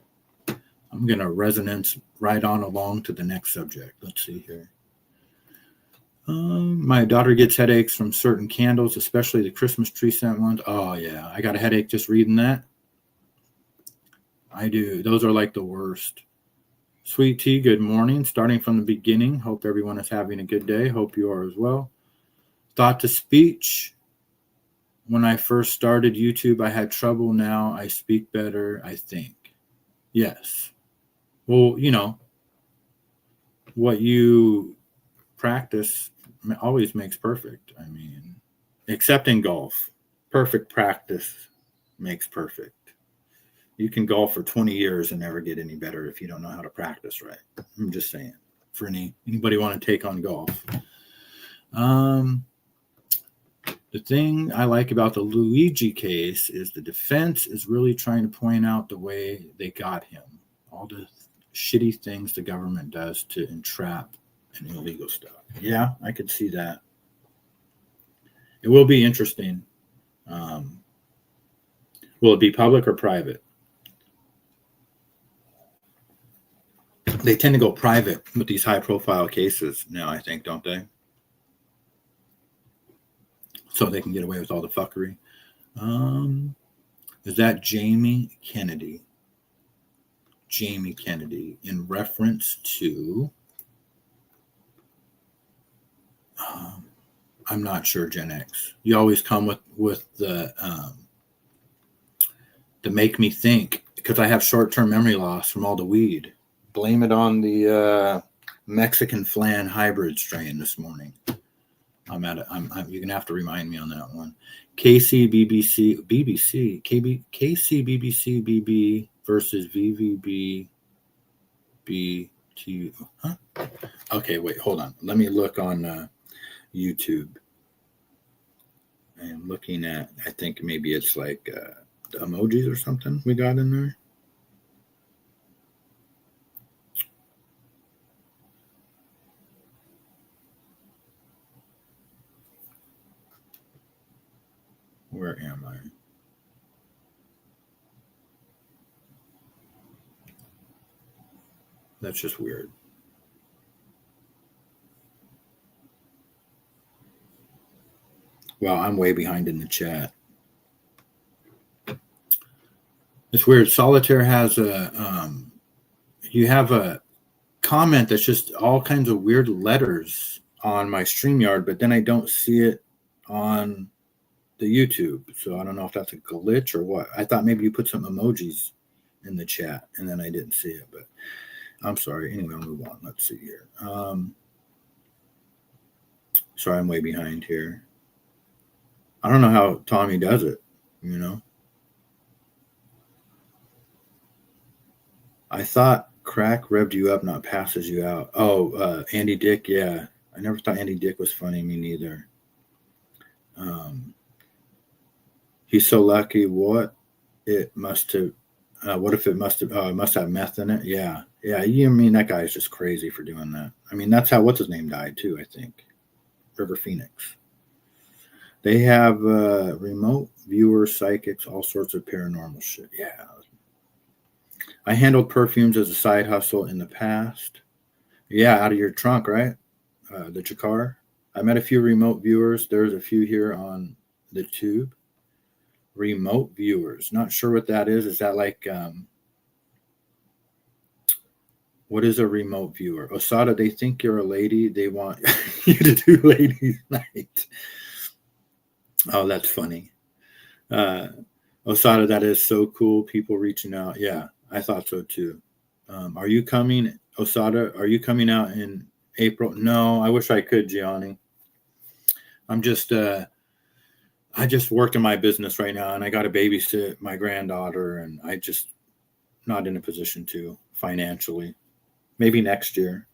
I'm gonna resonance right on along to the next subject. Let's see here. My daughter gets headaches from certain candles, especially the Christmas tree scent ones. Oh yeah, I got a headache just reading that. I do. Those are like the worst. Sweet tea, good morning. Starting from the beginning. Hope everyone is having a good day. Hope you are as well. Thought to speech. When I first started YouTube, I had trouble. Now I speak better, I think. Yes. Well, what you practice always makes perfect. I mean, except in golf. Perfect practice makes perfect. You can golf for 20 years and never get any better if you don't know how to practice right. I'm just saying. For anybody want to take on golf. The thing I like about the Luigi case is the defense is really trying to point out the way they got him. All the shitty things the government does to entrap and illegal stuff. Yeah, I could see that. It will be interesting. Will it be public or private? They tend to go private with these high-profile cases now, I think, don't they? So they can get away with all the fuckery. Is that Jamie Kennedy? Jamie Kennedy in reference to... I'm not sure, Gen X. You always come with the make me think, because I have short-term memory loss from all the weed. Blame it on the Mexican flan hybrid strain this morning. You're gonna have to remind me on that one. KCBBC BB versus VVB BT. Huh? Okay, wait, hold on. Let me look on YouTube. I'm looking at. I think maybe it's like the emojis or something we got in there. Where am I? That's just weird. Wow, I'm way behind in the chat. It's weird. Solitaire has you have a comment that's just all kinds of weird letters on my StreamYard, but then I don't see it on the YouTube. So I don't know if that's a glitch or what. I thought maybe you put some emojis in the chat and then I didn't see it, but I'm sorry. Anyway, I'll move on. Let's see here. Sorry, I'm way behind here. I don't know how Tommy does it, you know. I thought crack revved you up, not passes you out. Oh, Andy Dick, yeah. I never thought Andy Dick was funny. Me neither. He's so lucky. What it must have. What if it must have? It must have meth in it. Yeah, yeah. You mean that guy is just crazy for doing that? I mean, that's how what's his name died too. I think River Phoenix. They have remote viewers, psychics, all sorts of paranormal shit. Yeah. I handled perfumes as a side hustle in the past. Yeah, out of your trunk, right? The Jakar. I met a few remote viewers. There's a few here on the tube. Remote viewers. Not sure what that is. Is that like, what is a remote viewer? Mossada, they think you're a lady. They want you to do ladies' night. Oh, that's funny. Mossada, that is so cool. People reaching out. Yeah, I thought so too. Are you coming, Mossada? Are you coming out in April? No, I wish I could, Gianni. I'm just, I just work in my business right now, and I got to babysit my granddaughter, and I just not in a position to financially. Maybe next year,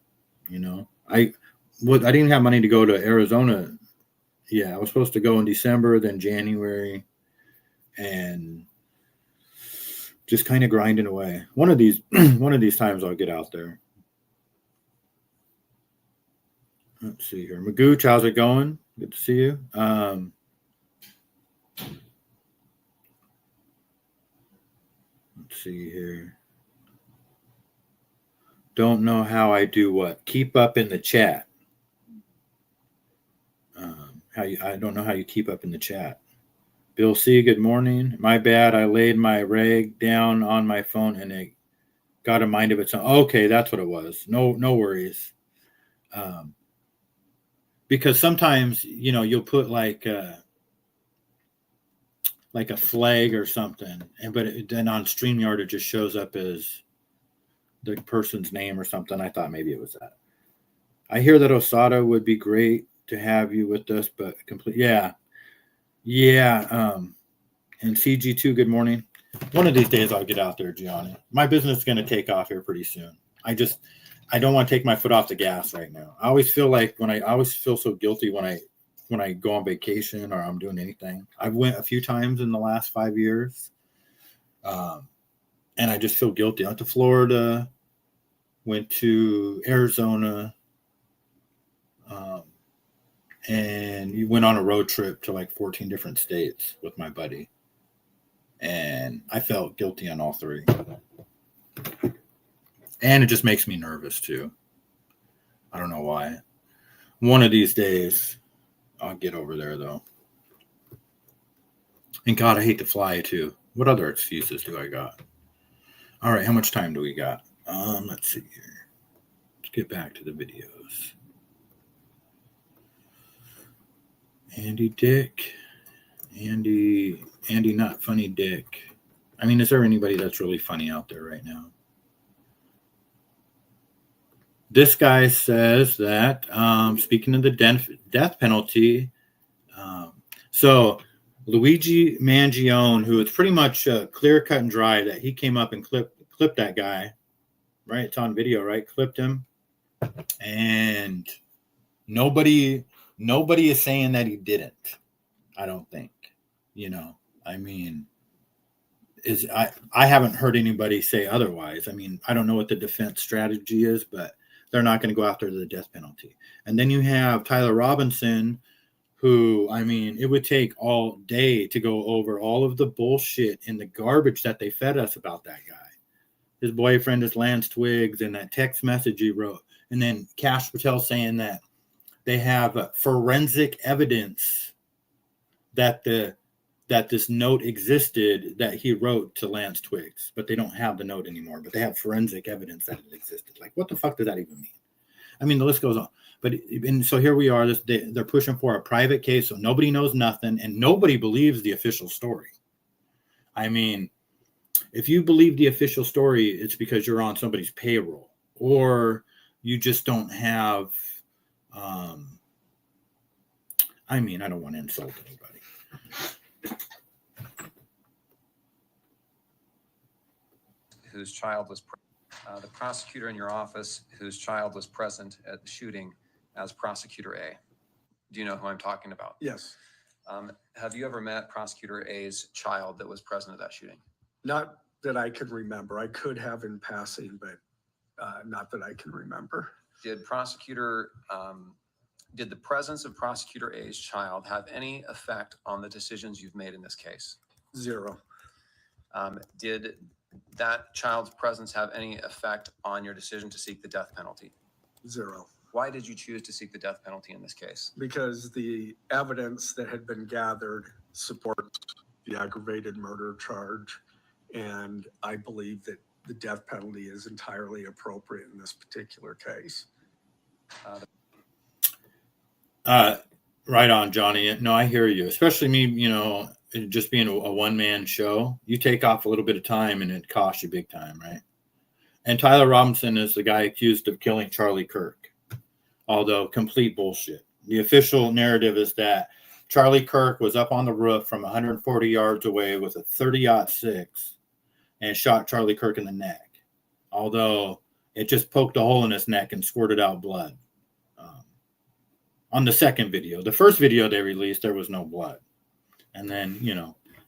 you know. I didn't have money to go to Arizona. Yeah, I was supposed to go in December, then January, and just kind of grinding away. One of these times I'll get out there. Let's see here. Magooch, how's it going? Good to see you. Let's see here. Don't know how I do what? Keep up in the chat. I don't know how you keep up in the chat. Bill C, good morning. My bad. I laid my rag down on my phone and it got a mind of its own. Okay, that's what it was. No worries. Because sometimes, you know, you'll put like a flag or something, but then on StreamYard it just shows up as the person's name or something. I thought maybe it was that. I hear that Mossada would be great to have you with us, but yeah. And CG2, good morning. One of these days I'll get out there, Gianni. My business is going to take off here pretty soon. I don't want to take my foot off the gas right now. I always feel so guilty when I go on vacation or I'm doing anything. I've went a few times in the last 5 years. And I just feel guilty. I went to Florida, went to Arizona, and you went on a road trip to like 14 different states with my buddy. And I felt guilty on all three. And it just makes me nervous too. I don't know why. One of these days, I'll get over there though. And God, I hate to fly too. What other excuses do I got? All right, how much time do we got? Let's see here. Let's get back to the videos. Andy Dick. Andy not funny Dick. I mean, is there anybody that's really funny out there right now? This guy says that, speaking of the death penalty, so Luigi Mangione, who is pretty much clear cut and dry, that he came up and clipped that guy, right? It's on video, right? Clipped him. And nobody is saying that he didn't. I don't think, you know, I mean, I haven't heard anybody say otherwise. I mean, I don't know what the defense strategy is, but they're not going to go after the death penalty. And then you have Tyler Robinson, who, I mean, it would take all day to go over all of the bullshit and the garbage that they fed us about that guy. His boyfriend is Lance Twiggs, and that text message he wrote. And then Cash Patel saying that they have forensic evidence that this note existed that he wrote to Lance Twiggs, but they don't have the note anymore. But they have forensic evidence that it existed. Like, what the fuck does that even mean? I mean, the list goes on. But and so here we are. They're pushing for a private case, so nobody knows nothing, and nobody believes the official story. I mean, if you believe the official story, it's because you're on somebody's payroll, or you just don't have. I mean, I don't want to insult anybody. Whose child was the prosecutor in your office whose child was present at the shooting as Prosecutor A. Do you know who I'm talking about? Yes. Have you ever met Prosecutor A's child that was present at that shooting? Not that I could remember. I could have in passing, but not that I can remember. Did the presence of Prosecutor A's child have any effect on the decisions you've made in this case? Zero. Did that child's presence have any effect on your decision to seek the death penalty? Zero. Why did you choose to seek the death penalty in this case? Because the evidence that had been gathered supports the aggravated murder charge, and I believe that the death penalty is entirely appropriate in this particular case. Right on, Johnny. No, I hear you. Especially me, just being a one-man show. You take off a little bit of time and it costs you big time, right? And Tyler Robinson is the guy accused of killing Charlie Kirk, although complete bullshit. The official narrative is that Charlie Kirk was up on the roof from 140 yards away with a 30-06 and shot Charlie Kirk in the neck, although it just poked a hole in his neck and squirted out blood. On the second video. The first video they released, there was no blood. And then,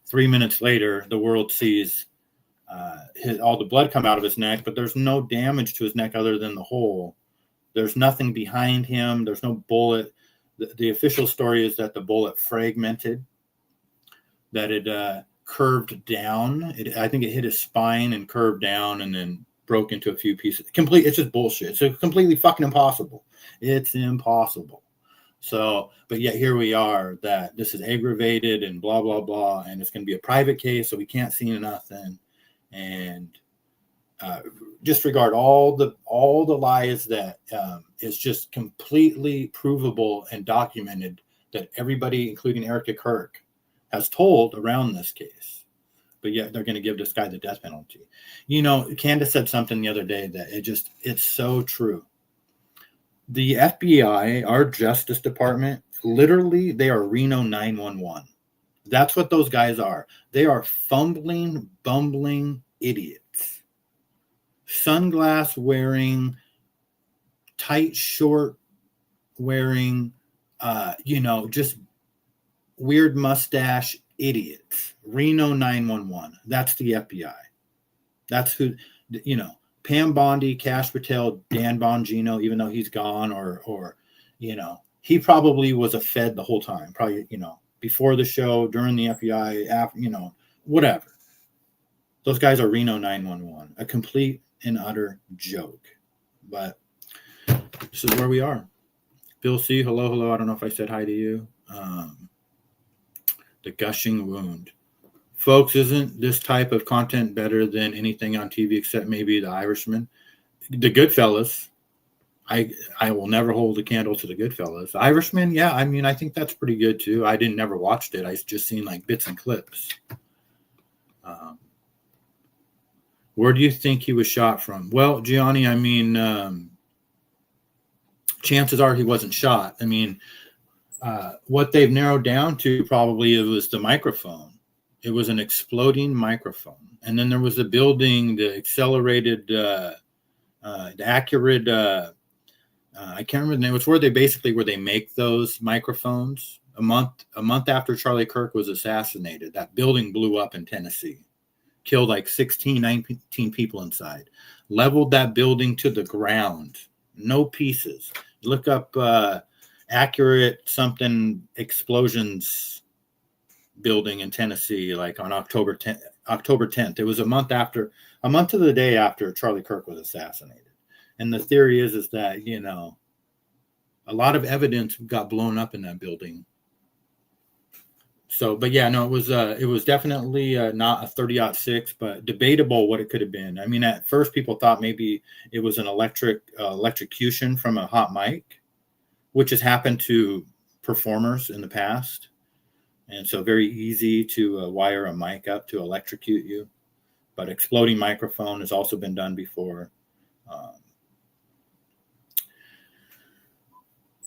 3 minutes later, the world sees all the blood come out of his neck, but there's no damage to his neck other than the hole. There's nothing behind him. There's no bullet. The official story is that the bullet fragmented, that it curved down. I think it hit his spine and curved down and then broke into a few pieces. It's just bullshit. It's completely fucking impossible. It's impossible. So, but yet here we are that this is aggravated and blah, blah, blah. And it's going to be a private case. So we can't see nothing. And disregard all the lies that is just completely provable and documented that everybody, including Erica Kirk, has told around this case. But yet they're going to give this guy the death penalty. Candace said something the other day that it's so true. The FBI, our Justice Department, literally, they are Reno 911. That's what those guys are. They are fumbling, bumbling idiots. Sunglass wearing, tight short wearing, just weird mustache idiots. Reno 911. That's the FBI. That's who, Pam Bondi, Cash Patel, Dan Bongino, even though he's gone, or he probably was a Fed the whole time. Probably, before the show, during the FBI, after, whatever. Those guys are Reno 911, a complete and utter joke. But this is where we are. Bill C, hello. I don't know if I said hi to you. The gushing wound. Folks, isn't this type of content better than anything on TV except maybe The Irishman? The Goodfellas. I will never hold a candle to The Goodfellas. Irishman, yeah, I think that's pretty good too. I never watched it. I just seen like bits and clips. Where do you think he was shot from? Well, Gianni, chances are he wasn't shot. What they've narrowed down to probably it was the microphone. It was an exploding microphone. And then there was a building, the accelerated, the accurate, I can't remember the name. It's where they make those microphones. A month after Charlie Kirk was assassinated, that building blew up in Tennessee, killed like 19 people inside, leveled that building to the ground, no pieces. Look up accurate something explosions building in Tennessee, like on October 10th. It was a month to the day after Charlie Kirk was assassinated. And the theory is that, you know, a lot of evidence got blown up in that building. So, but yeah, no, it was definitely not a 30-06, but debatable what it could have been. I mean, at first people thought maybe it was an electrocution from a hot mic, which has happened to performers in the past. And so very easy to wire a mic up to electrocute you. But exploding microphone has also been done before.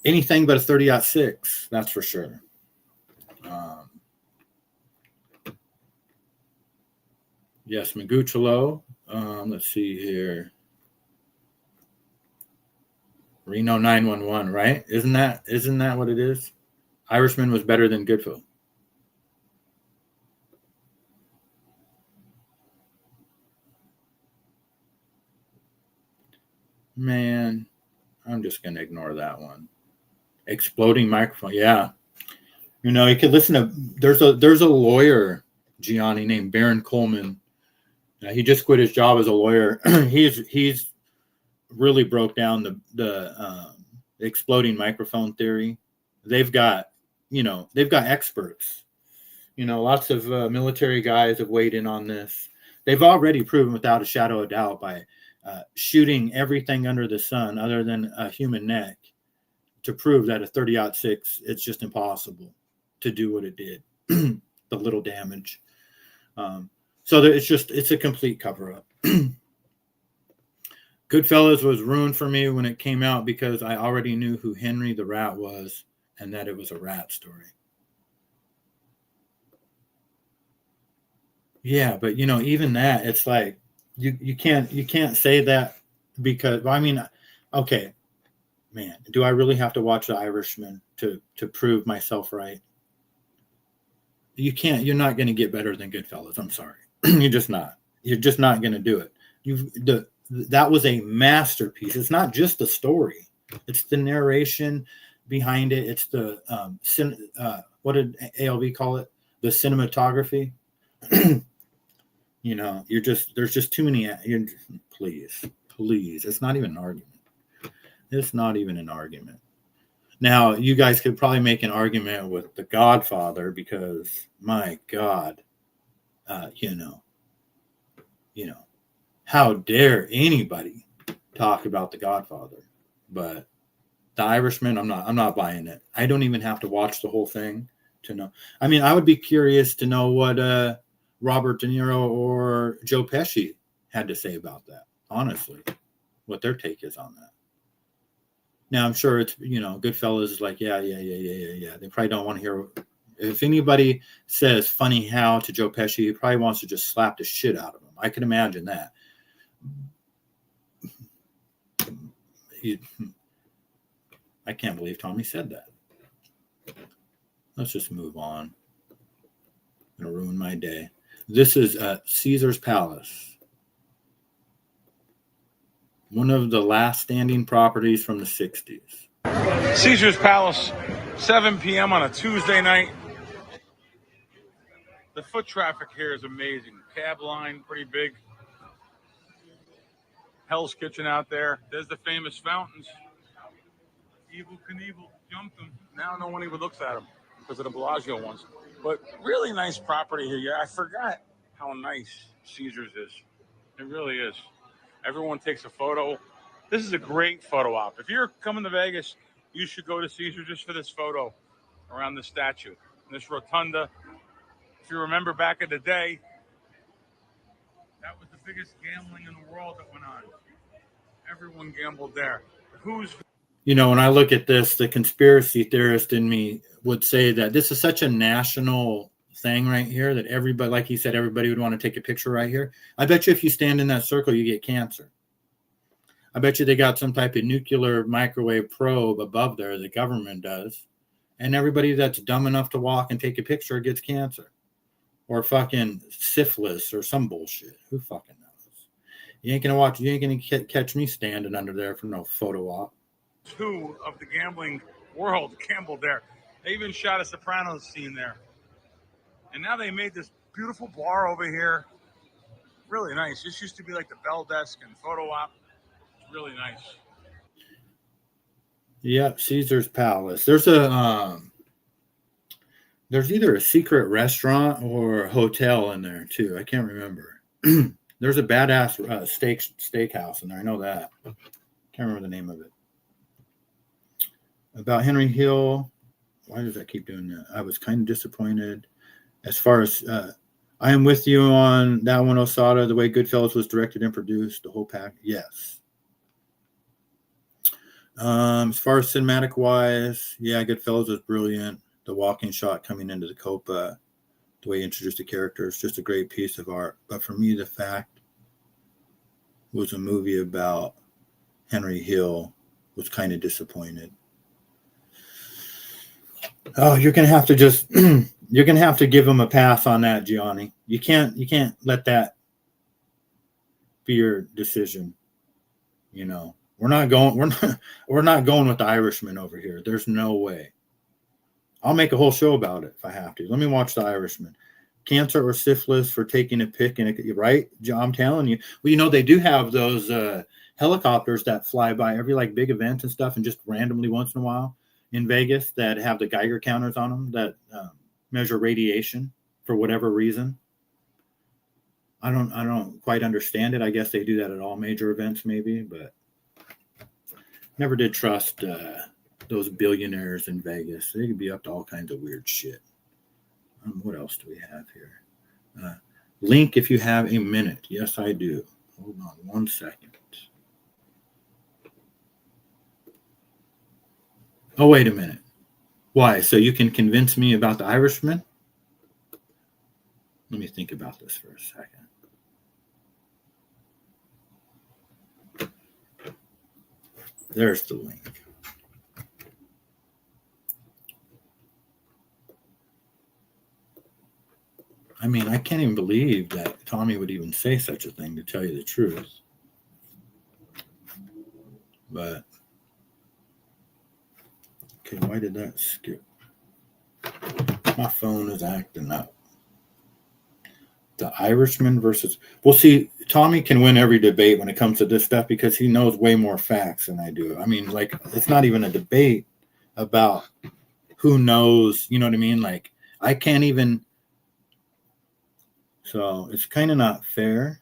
Anything but a 30-06, that's for sure. Yes, Maguchalo. Let's see here. Reno 911, right? Isn't that what it is? Irishman was better than Goodfellas. Man, I'm just gonna ignore that one. Exploding microphone, yeah. You know, you could listen to. There's a lawyer, Gianni, named Baron Coleman. He just quit his job as a lawyer. he's really broke down the exploding microphone theory. They've got experts. You know, lots of military guys have weighed in on this. They've already proven without a shadow of doubt by shooting everything under the sun other than a human neck to prove that a 30-06, it's just impossible to do what it did. The little damage. So it's a complete cover-up. Goodfellas was ruined for me when it came out because I already knew who Henry the Rat was and that it was a rat story. Yeah, but you know, even that, it's like you can't say that because, well, I mean, okay, man, do I really have to watch The Irishman to prove myself right? You can't. You're not going to get better than Goodfellas. I'm sorry. You're just not. You're just not going to do it. That was a masterpiece. It's not just the story. It's the narration behind it. It's the what did ALV call it? The cinematography. You know, there's just too many. Please. It's not even an argument. It's not even an argument. Now, you guys could probably make an argument with The Godfather because, my God, you know, how dare anybody talk about The Godfather? But The Irishman, I'm not buying it. I don't even have to watch the whole thing to know. I mean, I would be curious to know what Robert De Niro or Joe Pesci had to say about that. Honestly, what their take is on that. Now, I'm sure it's, you know, Goodfellas is like, yeah. They probably don't want to hear. If anybody says funny how to Joe Pesci, he probably wants to just slap the shit out of him. I can imagine that. I can't believe Tommy said that. Let's just move on. I'm going to ruin my day. This is Caesar's Palace. One of the last standing properties from the 60s. Caesar's Palace, 7 p.m. on a Tuesday night. The foot traffic here is amazing. Cab line, pretty big. Hell's Kitchen out there. There's the famous fountains. Evel Knievel jumped them. Now no one even looks at them because of the Bellagio ones. But really nice property here. Yeah, I forgot how nice Caesar's is. It really is. Everyone takes a photo. This is a great photo op. If you're coming to Vegas, you should go to Caesar just for this photo around the statue. This rotunda. If you remember back in the day, that was the biggest gambling in the world that went on. Everyone gambled there. You know, when I look at this, the conspiracy theorist in me would say that this is such a national thing right here that everybody, like he said, everybody would want to take a picture right here. I bet you if you stand in that circle, you get cancer. I bet you they got some type of nuclear microwave probe above there, the government does. And everybody that's dumb enough to walk and take a picture gets cancer. Or fucking syphilis or some bullshit. Who fucking knows? You ain't gonna catch me standing under there for no photo op. 2 of the gambling world gambled there. They even shot a Sopranos scene there. And now they made this beautiful bar over here. Really nice. This used to be like the bell desk and photo op. It's really nice. Yep, Caesar's Palace. There's either a secret restaurant or hotel in there too. I can't remember. There's a badass steakhouse in there. I know that. Can't remember the name of it. About Henry Hill. Why does that keep doing that? I was kind of disappointed. As far as I am with you on that one, Mossada. The way Goodfellas was directed and produced, the whole pack. Yes. As far as cinematic wise, yeah, Goodfellas was brilliant. The walking shot coming into the Copa, the way he introduced the characters, just a great piece of art. But for me, the fact was a movie about Henry Hill was kind of disappointed. Oh, you're gonna have to just you're gonna have to give him a pass on that, Gianni. You can't let that be your decision. You know, we're not going with the Irishman over here. There's no way. I'll make a whole show about it if I have to. Let me watch The Irishman. Cancer or syphilis for taking a pic, and right? I'm telling you. Well, you know, they do have those helicopters that fly by every like big event and stuff, and just randomly once in a while in Vegas that have the Geiger counters on them that measure radiation for whatever reason. I don't quite understand it. I guess they do that at all major events, maybe, but never did trust those billionaires in Vegas. They could be up to all kinds of weird shit. What else do we have here? Link, if you have a minute. Yes, I do. Hold on 1 second. Oh, wait a minute. Why? So you can convince me about The Irishman? Let me think about this for a second. There's the link. I mean, I can't even believe that Tommy would even say such a thing, to tell you the truth. But, okay, why did that skip? My phone is acting up. The Irishman versus... Well, see, Tommy can win every debate when it comes to this stuff because he knows way more facts than I do. I mean, like, it's not even a debate about who knows, you know what I mean? Like, I can't even... So it's kind of not fair,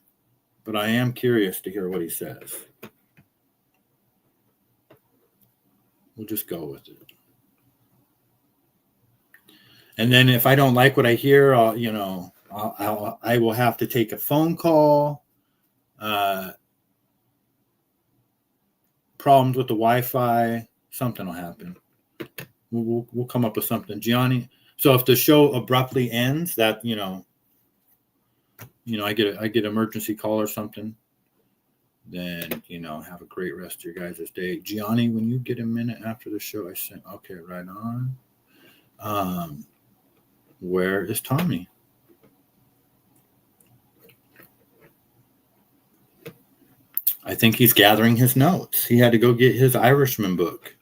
but I am curious to hear what he says. We'll just go with it. And then if I don't like what I hear, I will have to take a phone call. Problems with the Wi-Fi, something will happen. We'll come up with something, Gianni. So if the show abruptly ends, that I get emergency call or something, then have a great rest of your guys' day. Gianni, when you get a minute after the show, I sent okay, right on. Where is Tommy? I think he's gathering his notes. He had to go get his Irishman book.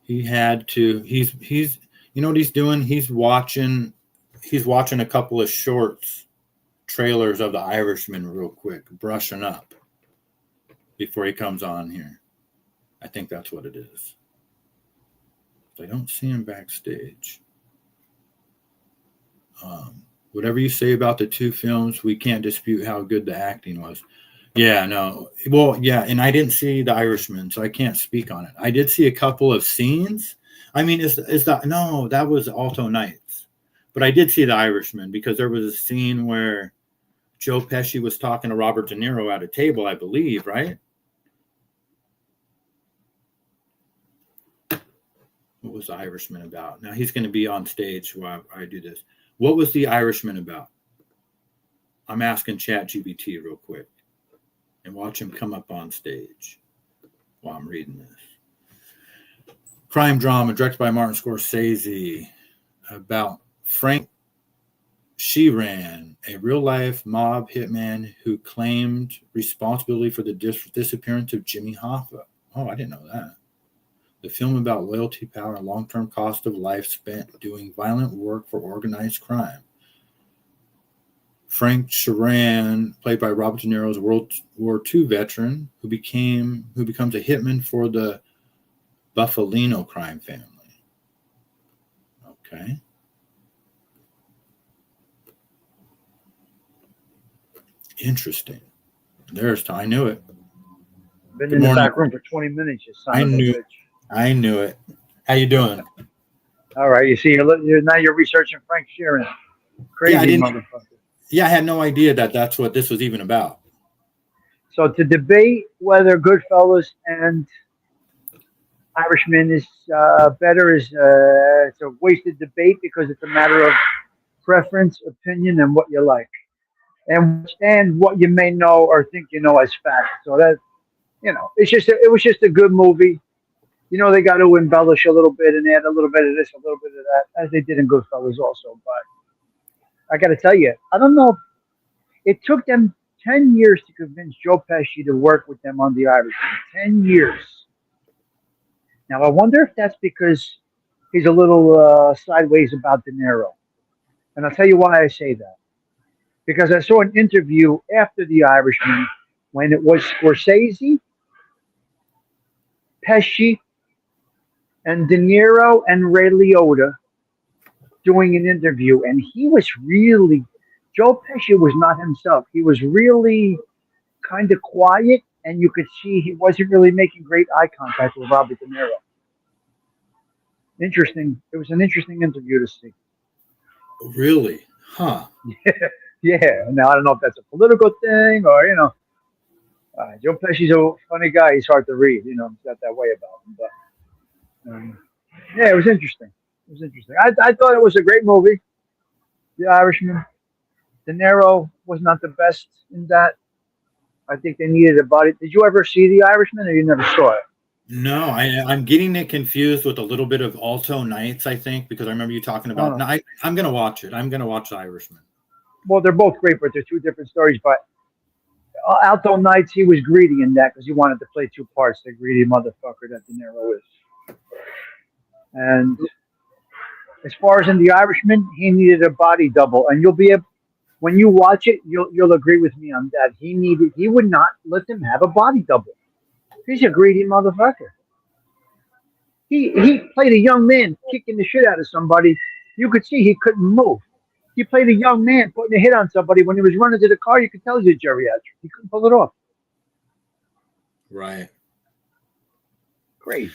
He had to. He's. You know what he's doing? He's watching a couple of shorts, trailers of The Irishman real quick, brushing up before he comes on here. I think that's what it is. I don't see him backstage. Whatever you say about the two films, we can't dispute how good the acting was. Yeah, no. Well, yeah, and I didn't see The Irishman, so I can't speak on it. I did see a couple of scenes. I mean, that was Alto Nights. But I did see The Irishman because there was a scene where Joe Pesci was talking to Robert De Niro at a table, I believe, right? What was The Irishman about? Now he's going to be on stage while I do this. What was The Irishman about? I'm asking ChatGPT real quick. And watch him come up on stage while I'm reading this. Crime drama directed by Martin Scorsese about Frank Sheeran, a real-life mob hitman who claimed responsibility for the disappearance of Jimmy Hoffa. Oh, I didn't know that. The film about loyalty, power, and long-term cost of life spent doing violent work for organized crime. Frank Sheeran, played by Robert De Niro's World War II veteran, who becomes a hitman for the Buffalino crime family. Okay. Interesting. I knew it. Been Good in the morning. back room for 20 minutes. You son I of a knew- bitch. I knew it. How you doing? All right, you see, you're researching Frank Sheeran. Crazy I didn't- motherfucker. Yeah, I had no idea that that's what this was even about. So to debate whether Goodfellas and Irishman is better is it's a wasted debate because it's a matter of preference, opinion, and what you like, and what you may know or think you know as fact. So that it was just a good movie. You know, they got to embellish a little bit and add a little bit of this, a little bit of that, as they did in Goodfellas also. But I got to tell you, I don't know. It took them 10 years to convince Joe Pesci to work with them on The Irishman. 10 years. Now, I wonder if that's because he's a little sideways about De Niro. And I'll tell you why I say that. Because I saw an interview after The Irishman when it was Scorsese, Pesci, and De Niro and Ray Liotta doing an interview. And he was really, Joe Pesci was not himself. He was really kind of quiet, and you could see he wasn't really making great eye contact with Robert De Niro. Interesting. It was an interesting interview to see. Really? Huh. Yeah. Now, I don't know if that's a political thing or, Joe Pesci's a funny guy. He's hard to read. He's got that way about him. But, yeah, it was interesting. I thought it was a great movie, The Irishman. De Niro was not the best in that. I think they needed a body. Did you ever see The Irishman or you never saw it? No, I'm getting it confused with a little bit of Alto Nights, I think, because I remember you talking about. Oh. No, I'm going to watch it. I'm going to watch The Irishman. Well, they're both great, but they're two different stories. But Alto Nights, he was greedy in that because he wanted to play two parts, the greedy motherfucker that De Niro is. And as far as in The Irishman, he needed a body double. And you'll be able, when you watch it, you'll agree with me on that. He would not let them have a body double. He's a greedy motherfucker. He played a young man kicking the shit out of somebody. You could see he couldn't move. He played a young man putting a hit on somebody. When he was running to the car, you could tell he's a geriatric. He couldn't pull it off. Right. Crazy.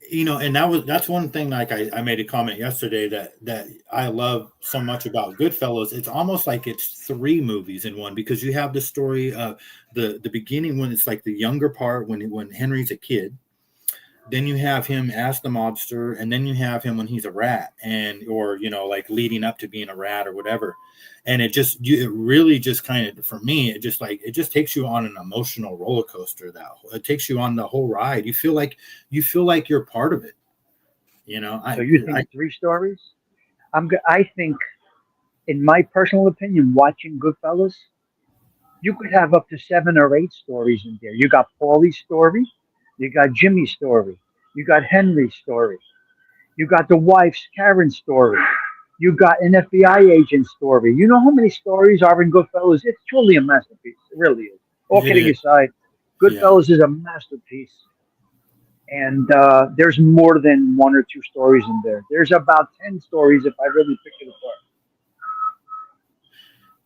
And that's one thing. Like I made a comment yesterday that I love so much about Goodfellas. It's almost like it's three movies in one, because you have the story of the beginning when it's like the younger part when Henry's a kid. Then you have him as the mobster, and then you have him when he's a rat, or like leading up to being a rat or whatever. And it really just kind of, for me, it just takes you on an emotional roller coaster. It takes you on the whole ride. You feel like you're part of it. So you think three stories? I think, in my personal opinion, watching Goodfellas, you could have up to 7 or 8 stories in there. You got Paulie's story, you got Jimmy's story, you got Henry's story, you got the wife's Karen's story, you got an FBI agent's story. You know how many stories are in Goodfellas? It's truly a masterpiece. It really is. All kidding aside, Goodfellas is a masterpiece. And there's more than 1 or 2 stories in there. There's about 10 stories if I really pick it apart.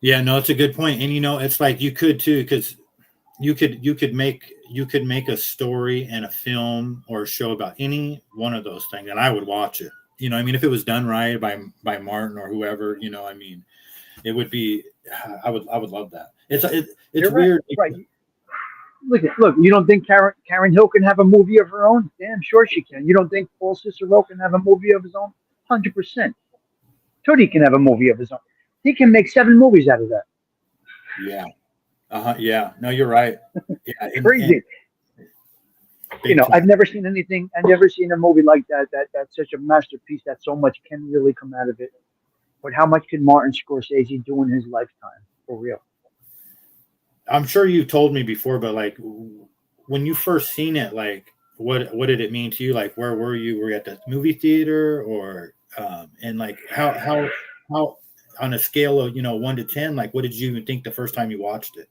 Yeah, no, it's a good point. And it's like you could too, because you could make a story and a film or a show about any one of those things, and I would watch it. If it was done right by Martin or whoever, it would be. I would love that. It's weird. Right. Look, you don't think Karen Hill can have a movie of her own? Damn sure she can. You don't think Paul Cicero can have a movie of his own? 100%. Tootie can have a movie of his own. He can make 7 movies out of that. Yeah. Yeah. No, you're right. Yeah. Crazy. I've never seen anything. I've never seen a movie like that. That's such a masterpiece. That so much can really come out of it. But how much can Martin Scorsese do in his lifetime? For real. I'm sure you've told me before, but like when you first seen it, like what did it mean to you? Like, where were you? Were you at the movie theater, or and like how on a scale of 1 to 10, like what did you even think the first time you watched it?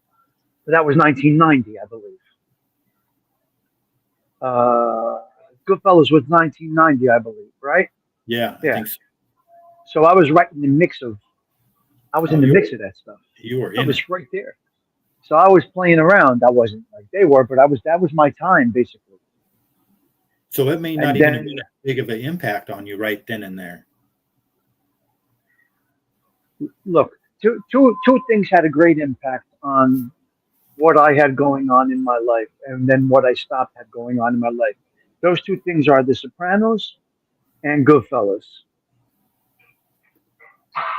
That was 1990, I believe. Goodfellas was 1990, I believe, right? Yeah, I Yeah. think so. So I was right in the mix of. I was in the mix of that stuff. You were I in was it. right there. So I was playing around. I wasn't like they were, but that was my time basically. So it may not And even then- have been that big of an impact on you right then and there. Look, two things had a great impact on what I had going on in my life, and then what I stopped had going on in my life. Those two things are The Sopranos and Goodfellas.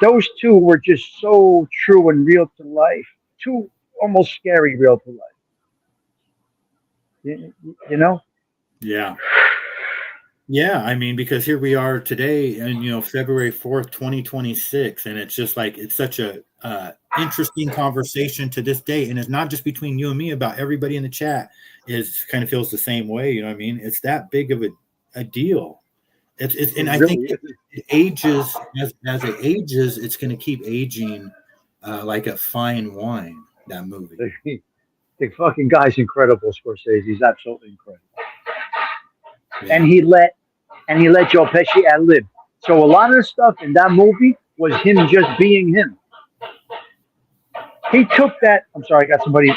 Those two were just so true and real to life. Too almost scary real to life. You know? Yeah. Yeah, I mean, because here we are today, and February 4th, 2026, and it's just like it's such a interesting conversation to this day, and it's not just between you and me. About everybody in the chat is kind of feels the same way. You know what I mean? It's that big of a deal. It's and I think it ages as it ages, it's going to keep aging like a fine wine. That movie. The fucking guy's incredible, Scorsese. He's absolutely incredible. Yeah. And he let Joe Pesci ad lib. So a lot of the stuff in that movie was him just being him. He took that. I'm sorry, I got somebody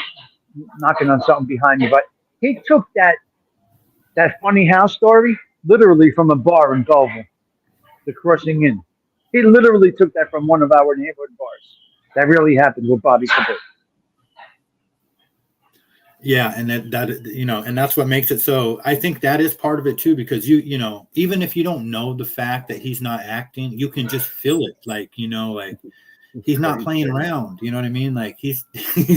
knocking on something behind me, but he took that funny house story literally from a bar in Belleville, the Crossing Inn. He literally took that from one of our neighborhood bars. That really happened with Bobby Cabot. Yeah, and that and that's what makes it so. I think that is part of it too, because even if you don't know the fact that he's not acting, you can just feel it, like like he's not playing around. You know what I mean? Like he's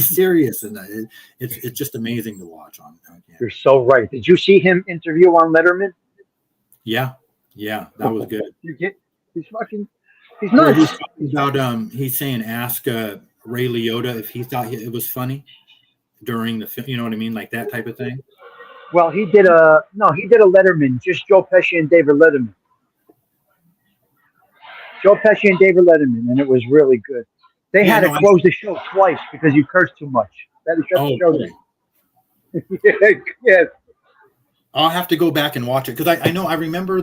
serious, and it's just amazing to watch on. You're so right. Did you see him interview on Letterman? Yeah, that was good. He's fucking. He's nuts. He's talking about he's saying ask Ray Liotta if he thought it was funny during the film, you know what I mean, like that type of thing. Well, he did a Letterman, just Joe Pesci and David Letterman. Joe Pesci and David Letterman, and it was really good. They had to close the show twice because you cursed too much. That is shut the show down. Yeah. I'll have to go back and watch it because I remember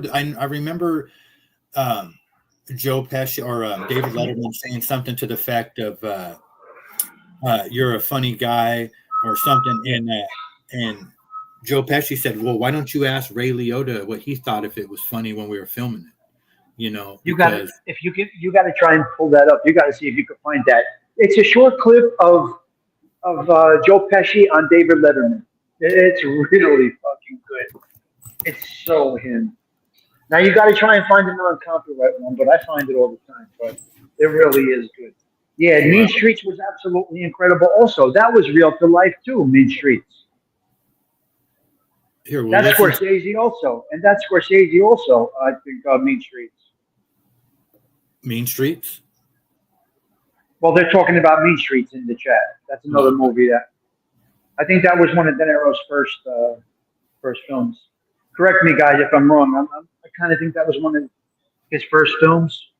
Joe Pesci or David Letterman saying something to the effect of you're a funny guy or something, and Joe Pesci said, well, why don't you ask Ray Liotta what he thought if it was funny when we were filming it? You got to try and pull that up. You got to see if you can find that. It's a short clip of Joe Pesci on David Letterman. It's really fucking good. It's so him. Now you got to try and find a non-copyright one, but I find it all the time. But it really is good. Yeah, Mean Streets was absolutely incredible. Also, that was real to life too. Mean Streets. That's Scorsese also, and that's Scorsese also. I think Mean Streets. Mean Streets. Well, they're talking about Mean Streets in the chat. That's another movie that I think that was one of De Niro's first films. Correct me, guys, if I'm wrong. I kind of think that was one of his first films.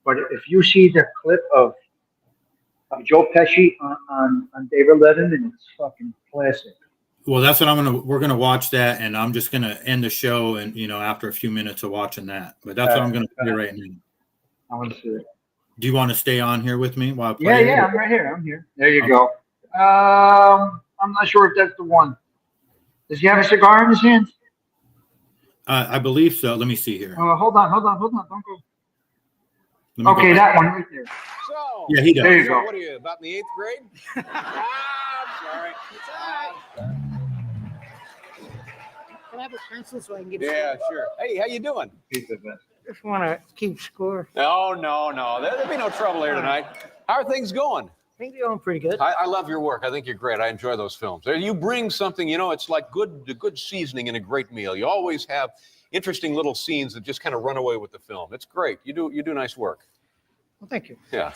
But if you see the clip of Joe Pesci on David Letterman, it's fucking classic. Well, that's what we're gonna watch that, and I'm just gonna end the show, and after a few minutes of watching that. But that's what I'm gonna do right now. I want to see it. Do you want to stay on here with me while I play? Yeah, I'm right here. I'm here. There you go. I'm not sure if that's the one. Does he have a cigar in his hand? I believe so. Let me see here. Hold on. Don't go. Okay, that one right there. So, yeah, he does. There you go. What are you, about in the 8th grade? I'm sorry. Can I have a pencil so I can get Yeah, sure. Hey, how you doing? Just want to keep score. No. There'll be no trouble here tonight. How are things going? I think they're going pretty good. I love your work. I think you're great. I enjoy those films. You bring something, it's like good seasoning in a great meal. You always have interesting little scenes that just kind of run away with the film. It's great. You do nice work. Well, thank you. Yeah.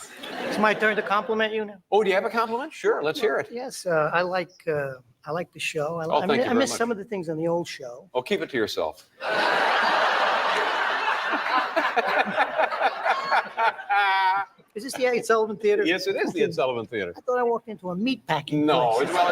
It's my turn to compliment you now. Oh, do you have a compliment? Sure, let's hear it. Yes, I like the show. Oh, thank you I very miss much. some of the things on the old show. Oh, keep it to yourself. Is this the Ed Sullivan Theater? Yes, it is the Ed Sullivan Theater. I thought I walked into a meat packing No, place. well,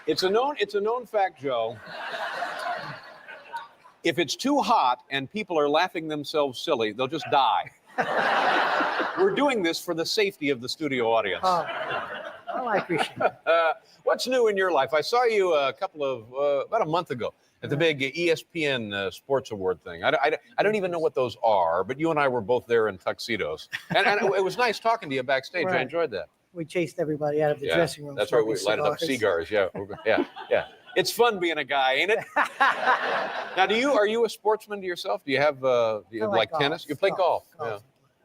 it's a known fact, Joe. If it's too hot and people are laughing themselves silly, they'll just die. We're doing this for the safety of the studio audience. Oh, I appreciate it. What's new in your life? I saw you about a month ago at the big ESPN Sports Award thing. I don't even know what those are, but you and I were both there in tuxedos. And it was nice talking to you backstage. I Right. enjoyed that. We chased everybody out of the dressing room. That's right. We smoking lighted up cigars. cigars. Yeah. It's fun being a guy, ain't it? Now, are you a sportsman to yourself? Do you have do you I like golf. tennis? You play golf. Yeah.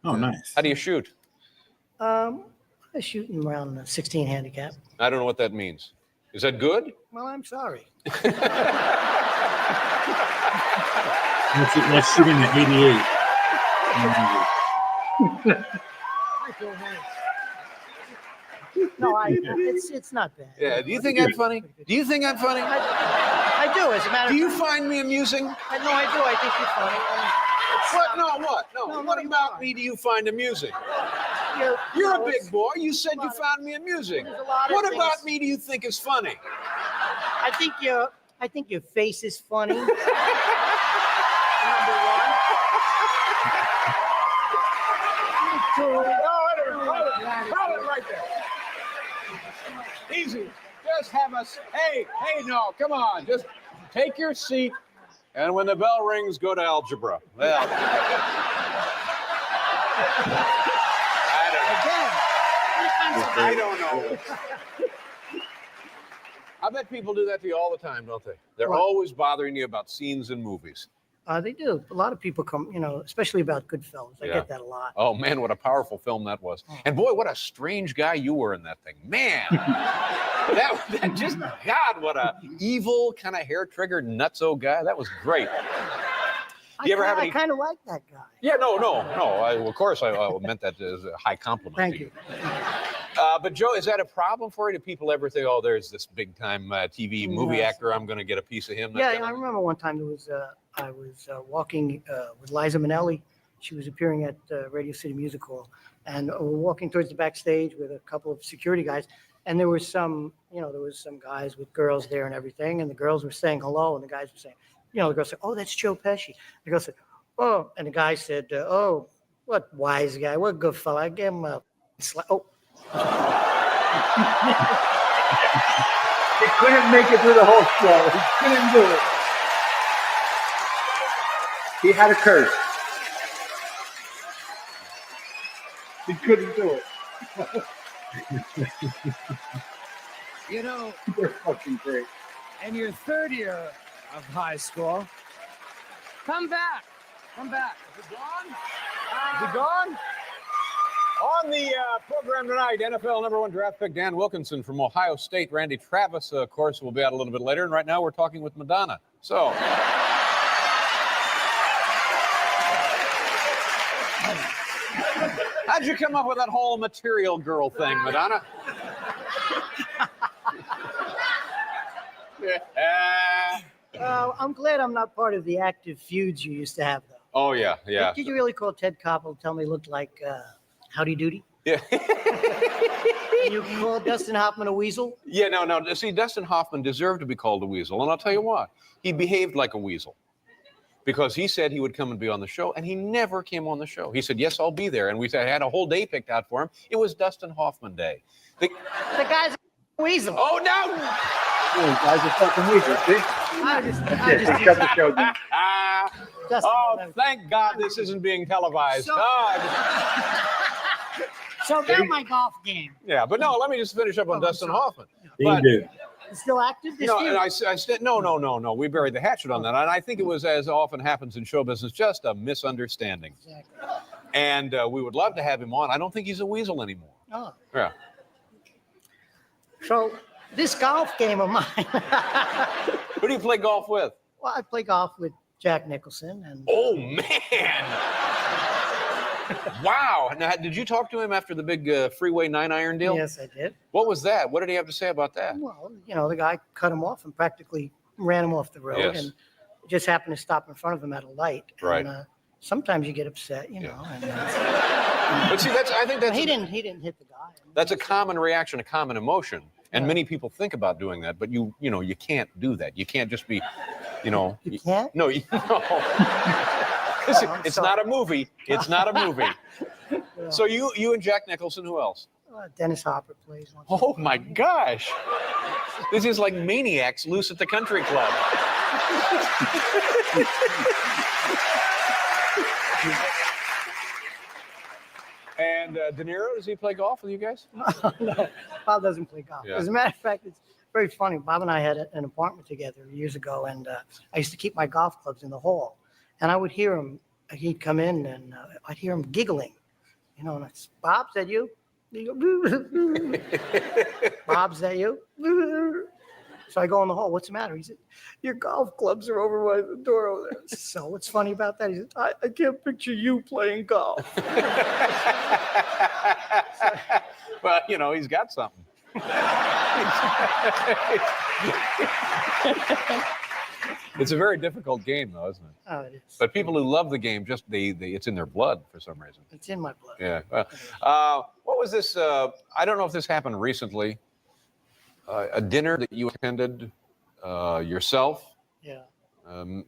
Oh, nice. How do you shoot? I was shooting around 16 handicap. I don't know what that means. Is that good? Well, I'm sorry. That's shooting at 88. No, it's not bad. Yeah. Do you think I'm funny? Do you think I'm funny? I do, as a matter Do of you fact. find me amusing? No, I do. I think you're funny. What? No, what? No. No, What you about are. me do you find amusing? You're a big boy. You said you found me amusing. there's a lot of What things. about me do you think is funny? I think your face is funny. Number one. Hold it right there. Easy. Just have us. Hey, no, come on. Just take your seat. And when the bell rings, go to algebra. Well, I don't know. I bet people do that to you all the time, don't they? They're What? always bothering you about scenes in movies. They do. A lot of people come, especially about Goodfellas. I Yeah. get that a lot. Oh, man, what a powerful film that was. And boy, what a strange guy you were in that thing. Man, that just, God, what a evil, kind of hair-triggered nutso guy. That was great. Do you ever have any? I kind of like that guy. Yeah, no. Of course, I meant that as a high compliment. Thank to you. But Joe, is that a problem for you? Do people ever think, oh, there's this big-time TV movie Yes. actor, I'm going to get a piece of him? that Yeah, kind of I thing? remember one time I was walking with Liza Minnelli. She was appearing at Radio City Music Hall, and we're walking towards the backstage with a couple of security guys, and there were some guys with girls there and everything, and the girls were saying hello, and the guys were saying, the girl said, "Oh, that's Joe Pesci." The girl said, "Oh," and the guy said, "Oh, what wise guy, what good fella." I gave him a slap. Oh. He couldn't make it through the whole show. He couldn't do it. He had a curse. He couldn't do it. They're fucking great. in your third year of high school, come back. Come back. Is it gone? Is it gone? On the program tonight, NFL #1 draft pick Dan Wilkinson from Ohio State. Randy Travis, of course, will be out a little bit later. And right now we're talking with Madonna. So. How'd you come up with that whole material girl thing, Madonna? I'm glad I'm not part of the active feuds you used to have, though. Oh, yeah. Did you really call Ted Koppel, tell me he looked like Howdy Doody? Yeah. And you call Dustin Hoffman a weasel? Yeah, no. See, Dustin Hoffman deserved to be called a weasel. And I'll tell you what, he behaved like a weasel. Because he said he would come and be on the show, and he never came on the show. He said, yes, I'll be there. And we had a whole day picked out for him. It was Dustin Hoffman Day. The guy's a weasel. Oh, no! You guys are fucking weasels, see? That's it. Shut the show down. Thank God this isn't being televised. So about my golf game. Yeah, but no, let me just finish up on Dustin Hoffman. But, It's still active this No, year? and I said, no. We buried the hatchet on that. And I think it was, as often happens in show business, just a misunderstanding. Exactly. And we would love to have him on. I don't think he's a weasel anymore. Oh. Yeah. So this golf game of mine. Who do you play golf with? Well, I play golf with Jack Nicholson, and Oh man! Wow. Now, did you talk to him after the big Freeway 9-iron deal? yes, I did. What was that? What did he have to say about that? Well, the guy cut him off and practically ran him off the road, Yes. and just happened to stop in front of him at a light. Right. And, sometimes you get upset, And, But see, I think that's he didn't hit the guy. that's a common reaction, a common emotion, and Yeah. many people think about doing that. But you can't do that. You can't just be, You can't. No, no. Listen, I'm it's sorry. not a movie. It's not a movie. Yeah. So you and Jack Nicholson, who else? Dennis Hopper plays. Once Oh my gosh. This is like maniacs loose at the country club. And De Niro, does he play golf with you guys? No, Bob doesn't play golf. Yeah. As a matter of fact, it's very funny. Bob and I had an apartment together years ago, and I used to keep my golf clubs in the hall. And I would hear him, he'd come in, and I'd hear him giggling. And it's, Bob, is that you? He'd go, Bob, is that you? So I go in the hall, what's the matter? He said, your golf clubs are over by the door over there. So what's funny about that? He said, I can't picture you playing golf. Well, he's got something. It's a very difficult game, though, isn't it? Oh, it is. But people who love the game, just it's in their blood for some reason. It's in my blood. Yeah. What was this? I don't know if this happened recently. A dinner that you attended yourself. Yeah.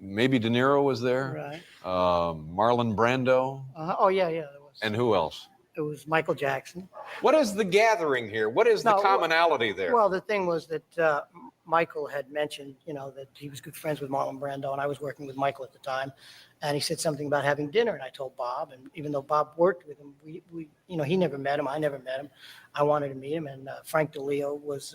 Maybe De Niro was there. Right. Marlon Brando. Oh, yeah, there was. And who else? It was Michael Jackson. What is the gathering here? What is the No, commonality there? Well, the thing was that Michael had mentioned, that he was good friends with Marlon Brando, and I was working with Michael at the time, and he said something about having dinner, and I told Bob, and even though Bob worked with him, we he never met him, I never met him. I wanted to meet him, and Frank DeLeo was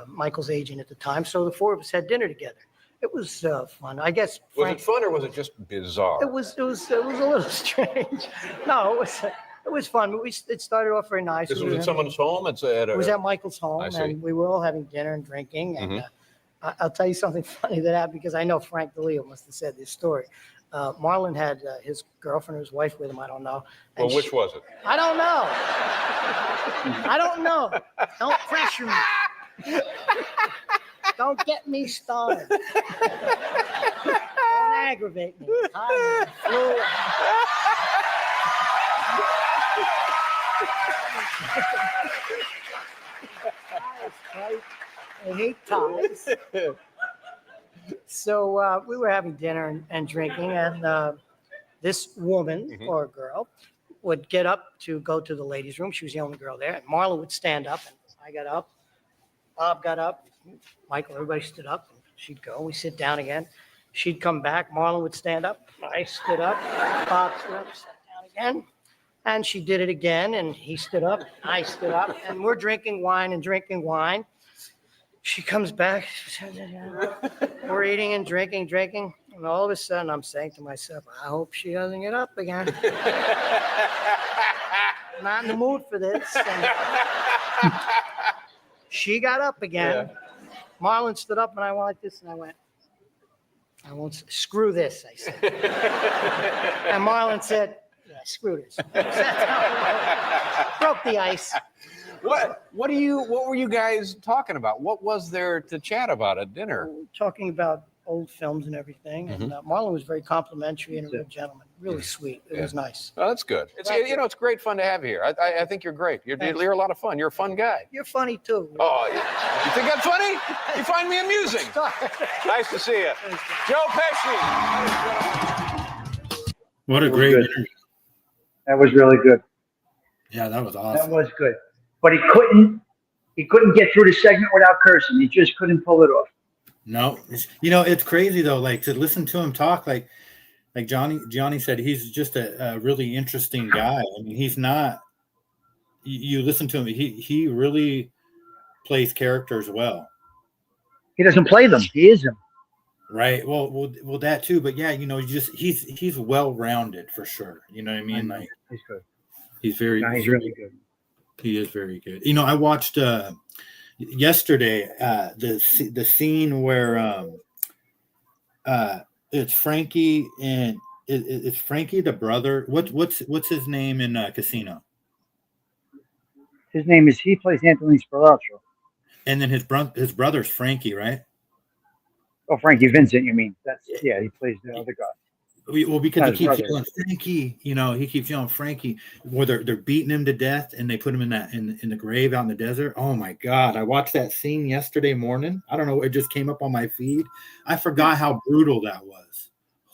Michael's agent at the time, so the four of us had dinner together. It was fun. I guess. Was it fun or was it just bizarre? It was a little strange. No, it was fun. It started off very nice. This was at someone's home. It was at Michael's home, I see. and we were all having dinner and drinking. And I'll tell you something funny that happened, because I know Frank DeLeo must have said this story. Marlon had his girlfriend or his wife with him. I don't know. And Well, which was it? I don't know. I don't know. Don't pressure me. Don't get me started. Don't aggravate me. I'm fluid. I hate ties. So we were having dinner and drinking, and this woman or girl would get up to go to the ladies' room. She was the only girl there, and Marla would stand up, and I got up. Bob got up. Michael, everybody stood up. And she'd go. We sit down again. She'd come back. Marlon would stand up. I stood up. Bob stood up, sat down again. And she did it again. And he stood up. I stood up. And we're drinking wine and drinking wine. She comes back. We're eating and drinking. And all of a sudden, I'm saying to myself, I hope she doesn't get up again. Not in the mood for this. And she got up again. Yeah. Marlon stood up, and I went like this, and I went, I won't, screw this, I said. And Marlon said, yeah, screw this. Broke the ice. What were you guys talking about? What was there to chat about at dinner? Talking about old films and everything. And Marlon was very complimentary and a real gentleman. Really sweet. It was nice. Oh, that's good. It's great fun to have here. I think you're great. You're a lot of fun. You're a fun guy. You're funny too. Oh, you think I'm funny? You find me amusing. Nice to see you. Joe Pesci. What a great interview. That was really good. Yeah, that was awesome. That was good. But he couldn't get through the segment without cursing. He just couldn't pull it off. No, it's crazy though. Like to listen to him talk, like Johnny said, he's just a really interesting guy. I mean, he's not. You listen to him; he really plays characters well. He doesn't play them; he is them. Right. Well, that too. But yeah, he's well rounded for sure. You know what I mean? Like he's good. He's very, No, he's really good. he is very good. You know, I watched yesterday the scene where it's Frankie and it's Frankie the brother. What's his name in Casino? His name is, he plays Anthony Sparacio. And then his brother's Frankie, right? Oh, Frankie Vincent, you mean? That's, yeah, he plays the other guy. Well, because Not he his keeps brother. yelling Frankie, you know, he keeps yelling Frankie. Where they're beating him to death, and they put him in the grave out in the desert. Oh my God! I watched that scene yesterday morning. I don't know, it just came up on my feed. I forgot how brutal that was.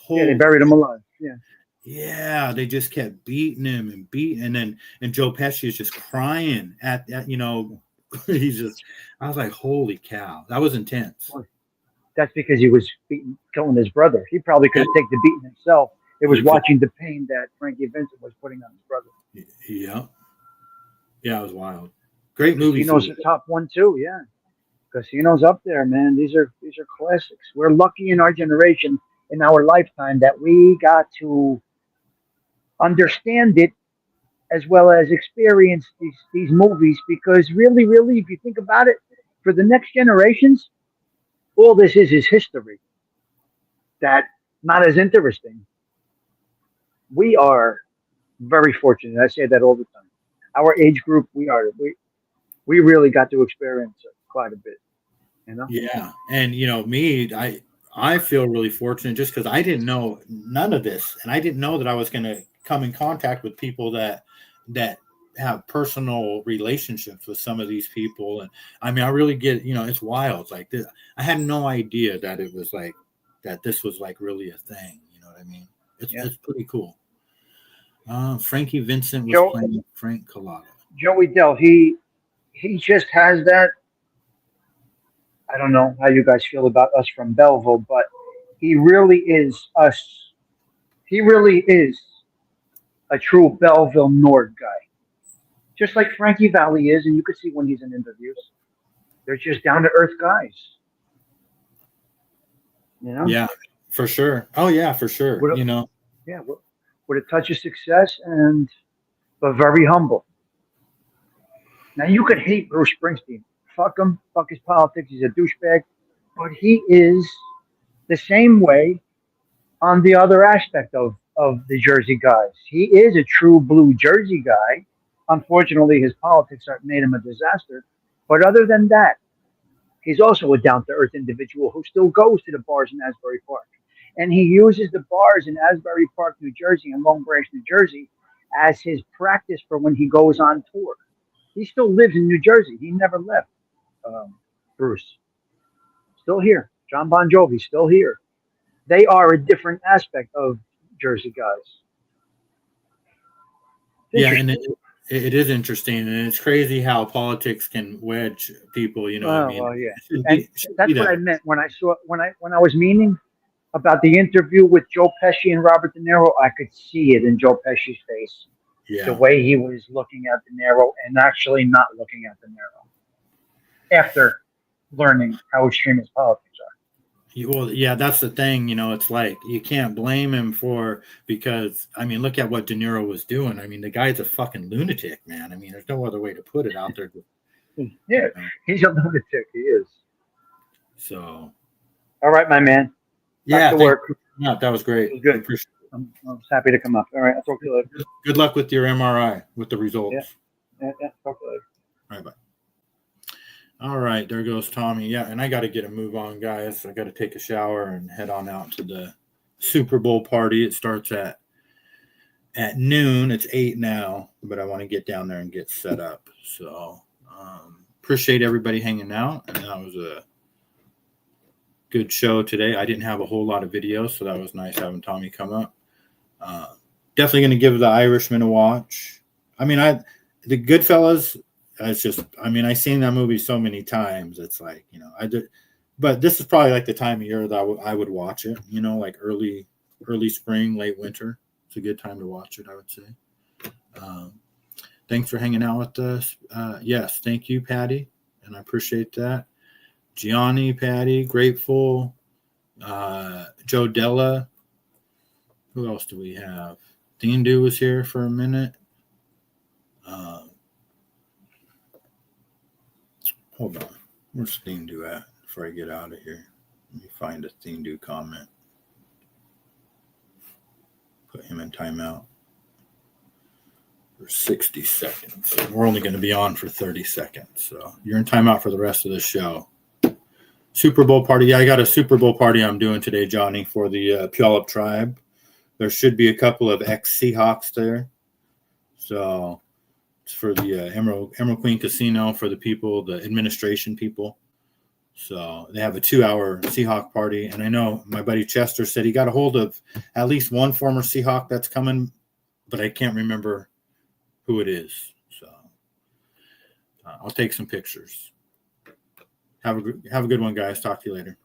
Yeah, they buried him alive. Yeah. Yeah, they just kept beating him and beating, and Joe Pesci is just crying at you know, he's just. I was like, holy cow, that was intense. That's because he was killing his brother. He probably could have taken the beating himself. It was watching the pain that Frankie Vincent was putting on his brother. Yeah, yeah, it was wild. Great movie. Casino's the top one too. Yeah, Casino's up there, man. These are classics. We're lucky in our generation, in our lifetime, that we got to understand it as well as experience these movies. Because really, if you think about it, for the next generations, all this is history. That not as interesting. We are very fortunate. I say that all the time. Our age group, we really got to experience it quite a bit. You know? Yeah, and you know me, I feel really fortunate just because I didn't know none of this, and I didn't know that I was going to come in contact with people that have personal relationships with some of these people, and I mean, I really get, you know, it's wild. It's like this, I had no idea that it was like that. This was like really a thing. You know what I mean? It's pretty cool. Frankie Vincent was playing Frank Collada. Joey Dell, he just has that. I don't know how you guys feel about us from Belleville, but he really is us. He really is a true Belleville Nord guy. Just like Frankie Valli is, and you can see when he's in interviews. They're just down to earth guys. You know? Yeah, for sure. Oh yeah, for sure. You know. Yeah, with a touch of success but very humble. Now you could hate Bruce Springsteen. Fuck him. Fuck his politics. He's a douchebag. But he is the same way on the other aspect of the Jersey guys. He is a true blue Jersey guy. Unfortunately, his politics made him a disaster. But other than that, he's also a down-to-earth individual who still goes to the bars in Asbury Park. And he uses the bars in Asbury Park, New Jersey, and Long Branch, New Jersey, as his practice for when he goes on tour. He still lives in New Jersey. He never left. Bruce. Still here. John Bon Jovi, still here. They are a different aspect of Jersey guys. Yeah, and it is interesting, and it's crazy how politics can wedge people. You know, what I mean, well, yeah, and that's what I meant when I was meaning about the interview with Joe Pesci and Robert De Niro. I could see it in Joe Pesci's face, the way he was looking at De Niro and actually not looking at De Niro after learning how extreme his politics are. Well, yeah, that's the thing. You know, it's like you can't blame him because I mean, look at what De Niro was doing. I mean, the guy's a fucking lunatic, man. I mean, there's no other way to put it out there. Yeah, he's a lunatic. He is. So, all right, my man. Back to work. Yeah, that was great. It was good. I was happy to come up. All right, I'll talk to you later. Good luck with your MRI with the results. Yeah. Talk to you later. All right, bye. All right, there goes Tommy. Yeah, and I got to get a move on, guys. I got to take a shower and head on out to the Super Bowl party. It starts at noon. It's 8 now, but I want to get down there and get set up. So appreciate everybody hanging out. And that was a good show today. I didn't have a whole lot of videos, so that was nice having Tommy come up. Definitely going to give The Irishman a watch. I mean, the Goodfellas. It's just, I mean, I've seen that movie so many times. It's like, you know, but this is probably like the time of year that I would watch it, you know, like early spring, late winter. It's a good time to watch it, I would say. Thanks for hanging out with us. Yes, thank you, Patty. And I appreciate that. Gianni, Patty, grateful. Joe Della. Who else do we have? Dean Du was here for a minute. Hold on. Where's Steen Do at before I get out of here? Let me find a Steen Do comment. Put him in timeout for 60 seconds. We're only going to be on for 30 seconds. So you're in timeout for the rest of the show. Super Bowl party. Yeah, I got a Super Bowl party I'm doing today, Johnny, for the Puyallup tribe. There should be a couple of ex-Seahawks there. So it's for the Emerald Queen Casino for the people, the administration people. So they have a 2-hour Seahawk party. And I know my buddy Chester said he got a hold of at least one former Seahawk that's coming, but I can't remember who it is. So I'll take some pictures. Have a good one, guys. Talk to you later.